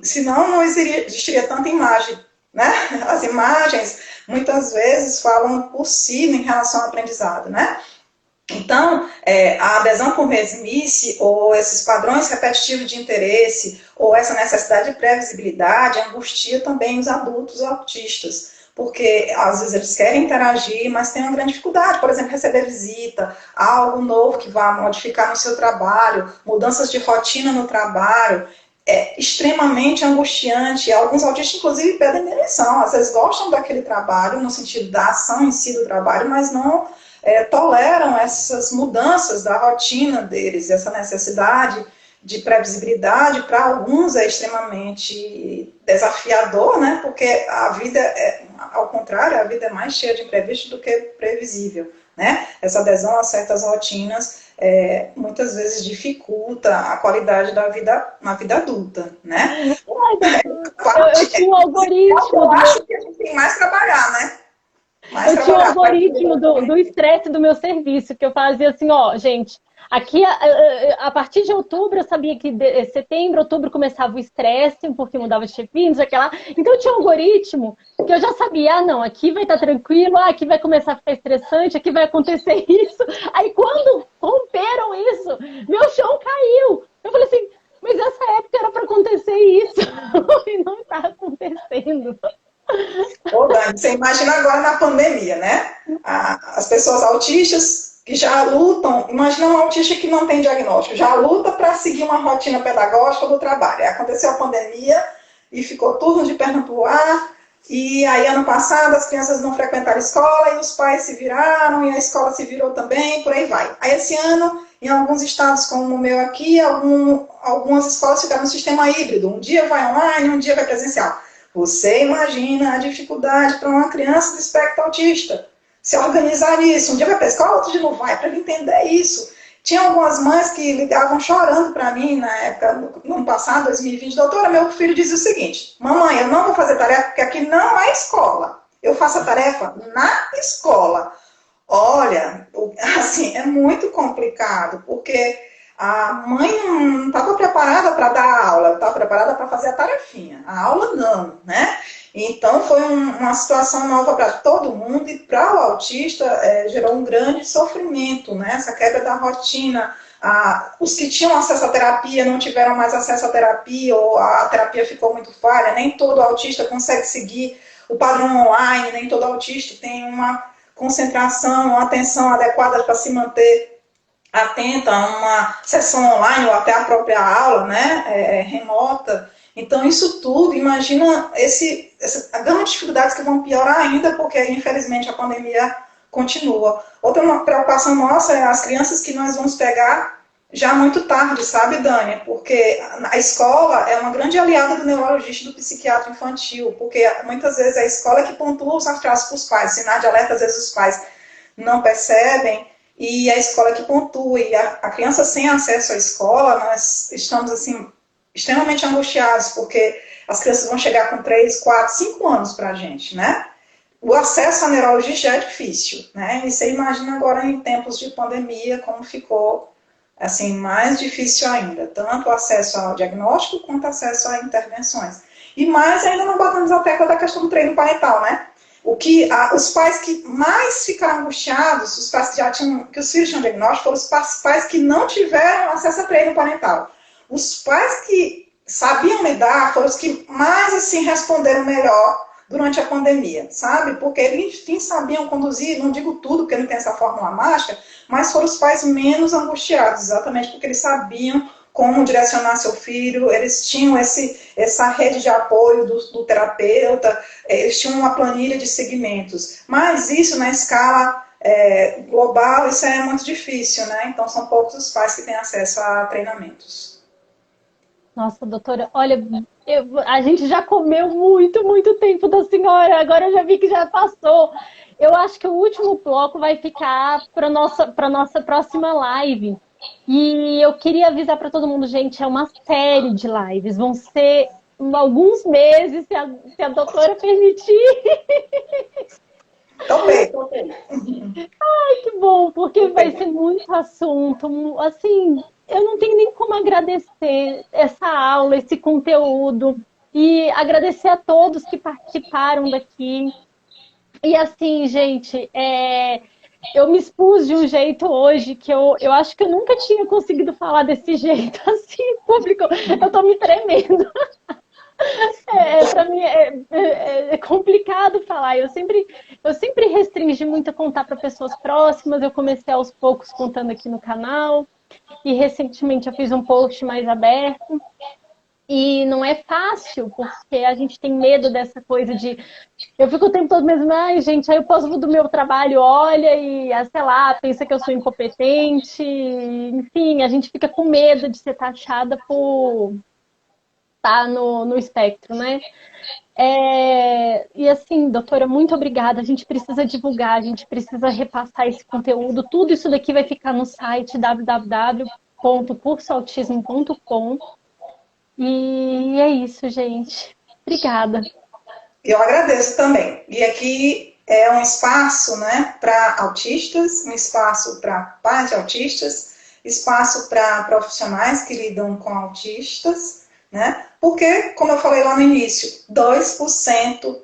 Senão não existiria tanta imagem, né? As imagens muitas vezes falam por si em relação ao aprendizado, né? Então, a adesão por mesmice, ou esses padrões repetitivos de interesse, ou essa necessidade de previsibilidade, angustia também os adultos autistas. Porque às vezes eles querem interagir, mas tem uma grande dificuldade, por exemplo, receber visita, algo novo que vá modificar no seu trabalho, mudanças de rotina no trabalho, é extremamente angustiante. Alguns autistas, inclusive, pedem demissão. Às vezes gostam daquele trabalho, no sentido da ação em si do trabalho, mas não toleram essas mudanças da rotina deles, essa necessidade de previsibilidade. Para alguns é extremamente desafiador, né? Porque a vida, ao contrário, a vida é mais cheia de imprevistos do que previsível, né? Essa adesão a certas rotinas muitas vezes dificulta a qualidade da vida na vida adulta, né? eu tinha um algoritmo Eu acho que a gente tem mais trabalhar, né? Mais Eu tinha um trabalhar. algoritmo do estresse do meu serviço, que eu fazia assim, ó, gente, aqui a partir de outubro eu sabia que setembro, outubro começava o estresse, porque mudava de chefinho, aquela. Então eu tinha um algoritmo que eu já sabia, ah, não, aqui vai estar tranquilo, ah, aqui vai começar a ficar estressante, aqui vai acontecer isso. Aí quando romperam isso, meu chão caiu. Eu falei assim, mas essa época era para acontecer isso, e não está acontecendo. Ô, Dani, você imagina agora na pandemia, né? As pessoas autistas que já lutam, imagina um autista que não tem diagnóstico, já luta para seguir uma rotina pedagógica do trabalho. Aí aconteceu a pandemia e ficou turno de perna pro ar, e aí ano passado as crianças não frequentaram a escola e os pais se viraram e a escola se virou também, por aí vai. Aí esse ano, em alguns estados como o meu aqui, algumas escolas ficaram no sistema híbrido, um dia vai online, um dia vai presencial. Você imagina a dificuldade para uma criança do espectro autista se organizar nisso. Um dia vai para a escola, outro dia não vai, para ele entender isso. Tinha algumas mães que ligavam chorando para mim na época, no ano passado, 2020, doutora, meu filho dizia o seguinte, mamãe, eu não vou fazer tarefa porque aqui não é escola. Eu faço a tarefa na escola. Olha, assim, é muito complicado, porque a mãe não estava preparada para dar aula, estava preparada para fazer a tarefinha. A aula não, né? Então foi uma situação nova para todo mundo e para o autista gerou um grande sofrimento, né? Essa quebra da rotina. Os que tinham acesso à terapia não tiveram mais acesso à terapia ou a terapia ficou muito falha. Nem todo autista consegue seguir o padrão online, nem todo autista tem uma concentração, uma atenção adequada para se manter atenta a uma sessão online ou até a própria aula, né, remota. Então, isso tudo, imagina a gama de dificuldades que vão piorar ainda, porque, infelizmente, a pandemia continua. Outra preocupação nossa é as crianças que nós vamos pegar já muito tarde, sabe, Dani? Porque a escola é uma grande aliada do neurologista e do psiquiatra infantil, porque muitas vezes é a escola que pontua os atrasos para os pais, sinal de alerta, às vezes os pais não percebem, e a escola que pontua, e a criança sem acesso à escola, nós estamos, assim, extremamente angustiados, porque as crianças vão chegar com 3, 4, 5 anos para a gente, né? O acesso à neurologia já é difícil, né? E você imagina agora em tempos de pandemia como ficou, assim, mais difícil ainda, tanto o acesso ao diagnóstico quanto o acesso a intervenções. E mais ainda não botamos a tecla da questão do treino parental, né? Os pais que mais ficaram angustiados, os pais que já tinham, que os filhos tinham diagnóstico, foram os pais que não tiveram acesso a treino parental. Os pais que sabiam lidar foram os que mais, assim, responderam melhor durante a pandemia, sabe? Porque eles, enfim, sabiam conduzir, não digo tudo, porque não tem essa fórmula mágica, mas foram os pais menos angustiados, exatamente porque eles sabiam como direcionar seu filho, eles tinham essa rede de apoio do terapeuta, eles tinham uma planilha de segmentos. Mas isso, na escala global, isso é muito difícil, né? Então, são poucos os pais que têm acesso a treinamentos. Nossa, doutora, olha, a gente já comeu muito, muito tempo da senhora, agora eu já vi que já passou. Eu acho que o último bloco vai ficar para nossa próxima live. E eu queria avisar para todo mundo, gente, é uma série de lives, vão ser alguns meses, se a doutora permitir. Topei. Ai, que bom, porque vai ser muito assunto, assim, eu não tenho nem como agradecer essa aula, esse conteúdo, e agradecer a todos que participaram daqui. E assim, gente, eu me expus de um jeito hoje que eu acho que eu nunca tinha conseguido falar desse jeito, assim, em público. Eu tô me tremendo. Para mim é complicado falar. Eu sempre restringi muito a contar para pessoas próximas. Eu comecei aos poucos contando aqui no canal. E recentemente eu fiz um post mais aberto. E não é fácil, porque a gente tem medo dessa coisa de... Eu fico o tempo todo mesmo, ai, gente, aí o povo do meu trabalho olha e, sei lá, pensa que eu sou incompetente. Enfim, a gente fica com medo de ser taxada por estar no espectro, né? E assim, doutora, muito obrigada. A gente precisa divulgar, a gente precisa repassar esse conteúdo. Tudo isso daqui vai ficar no site www.cursoautismo.com. E é isso, gente. Obrigada. Eu agradeço também. E aqui é um espaço, né, para autistas, um espaço para pais de autistas, espaço para profissionais que lidam com autistas, né? Porque, como eu falei lá no início, 2%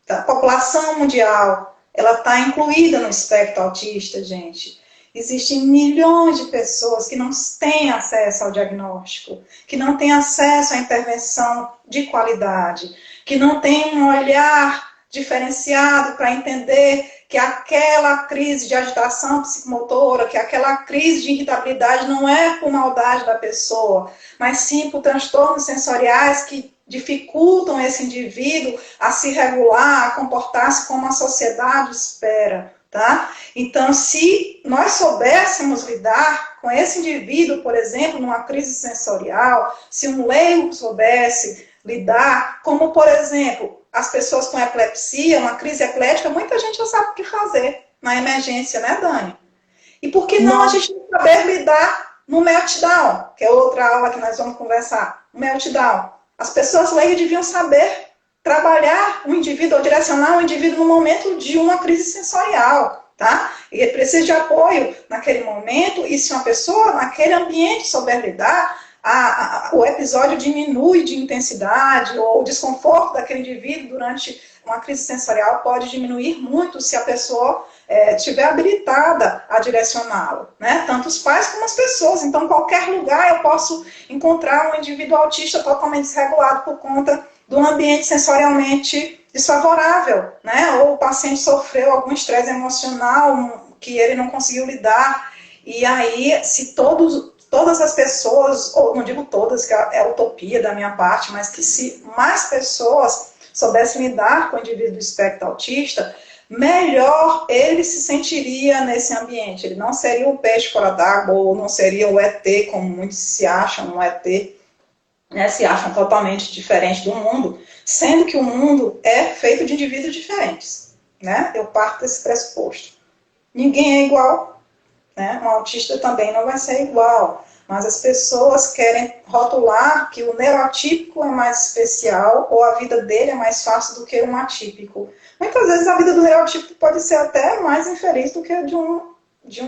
da população mundial, ela está incluída no espectro autista, gente. Existem milhões de pessoas que não têm acesso ao diagnóstico, que não têm acesso à intervenção de qualidade, que não têm um olhar diferenciado para entender que aquela crise de agitação psicomotora, que aquela crise de irritabilidade não é por maldade da pessoa, mas sim por transtornos sensoriais que dificultam esse indivíduo a se regular, a comportar-se como a sociedade espera. Tá? Então, se nós soubéssemos lidar com esse indivíduo, por exemplo, numa crise sensorial, se um leigo soubesse lidar, como, por exemplo, as pessoas com epilepsia, uma crise epilética, muita gente já sabe o que fazer na emergência, né, Dani? E por que não a gente não saber lidar no meltdown, que é outra aula que nós vamos conversar, o meltdown. As pessoas leigas deviam saber trabalhar o indivíduo, ou direcionar o indivíduo no momento de uma crise sensorial, tá? E ele precisa de apoio naquele momento, e se uma pessoa naquele ambiente souber lidar, o episódio diminui de intensidade, ou o desconforto daquele indivíduo durante uma crise sensorial pode diminuir muito se a pessoa estiver habilitada a direcioná-lo, né? Tanto os pais como as pessoas. Então, em qualquer lugar eu posso encontrar um indivíduo autista totalmente desregulado por conta do ambiente sensorialmente desfavorável, né? Ou o paciente sofreu algum estresse emocional que ele não conseguiu lidar. E aí, se todas as pessoas, ou não digo todas, que é utopia da minha parte, mas que se mais pessoas soubessem lidar com o indivíduo do espectro autista, melhor ele se sentiria nesse ambiente. Ele não seria o peixe fora d'água, ou não seria o ET, como muitos se acham, um ET, né, se acham totalmente diferente do mundo, sendo que o mundo é feito de indivíduos diferentes. Né? Eu parto desse pressuposto. Ninguém é igual, né? Um autista também não vai ser igual, mas as pessoas querem rotular que o neuroatípico é mais especial ou a vida dele é mais fácil do que um atípico. Muitas vezes a vida do neuroatípico pode ser até mais infeliz do que a de um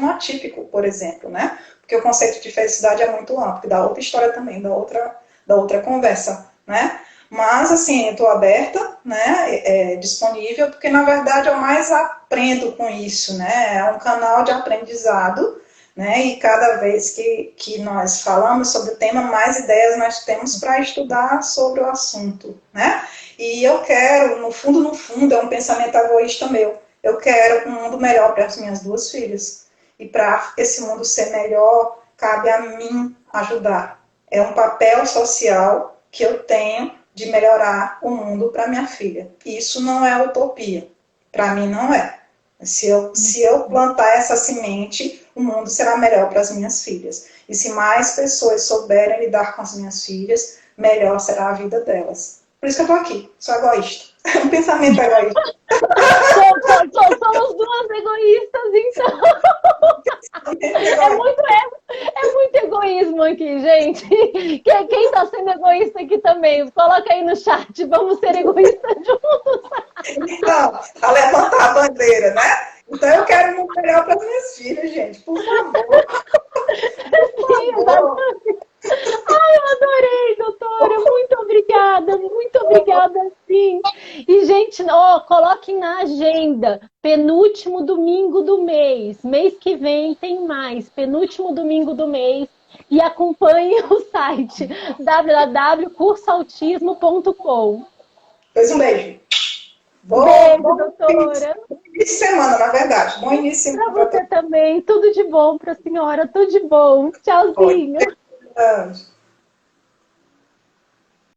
atípico, por exemplo, né? Porque o conceito de felicidade é muito amplo, dá outra história também, da outra conversa, né? Mas, assim, eu estou aberta, né, disponível, porque, na verdade, eu mais aprendo com isso, né? É um canal de aprendizado, né? E cada vez que nós falamos sobre o tema, mais ideias nós temos para estudar sobre o assunto, né? E eu quero, no fundo, é um pensamento egoísta meu. Eu quero um mundo melhor para as minhas duas filhas. E para esse mundo ser melhor, cabe a mim ajudar. É um papel social que eu tenho de melhorar o mundo para minha filha. Isso não é utopia. Para mim não é. Se eu plantar essa semente, o mundo será melhor para as minhas filhas. E se mais pessoas souberem lidar com as minhas filhas, melhor será a vida delas. Por isso que eu estou aqui. Sou egoísta. Um pensamento egoísta. Somos duas egoístas, então. É muito egoísmo aqui, gente. Quem está sendo egoísta aqui também? Coloca aí no chat, vamos ser egoístas juntos. Então, a levantar a bandeira, né? Então eu quero um mundo melhor para as minhas filhas, gente, por favor. Sim, exatamente. Ai, eu adorei, doutora. Muito obrigada, sim. E, gente, coloquem na agenda. Penúltimo domingo do mês. Mês que vem tem mais. Penúltimo domingo do mês. E acompanhem o site www.cursoautismo.com. Pois um beijo. Beijo, doutora. Bom início de semana, na verdade. Bom início de semana. Para você também. Tudo de bom para a senhora. Tudo de bom. Tchauzinho. Oi.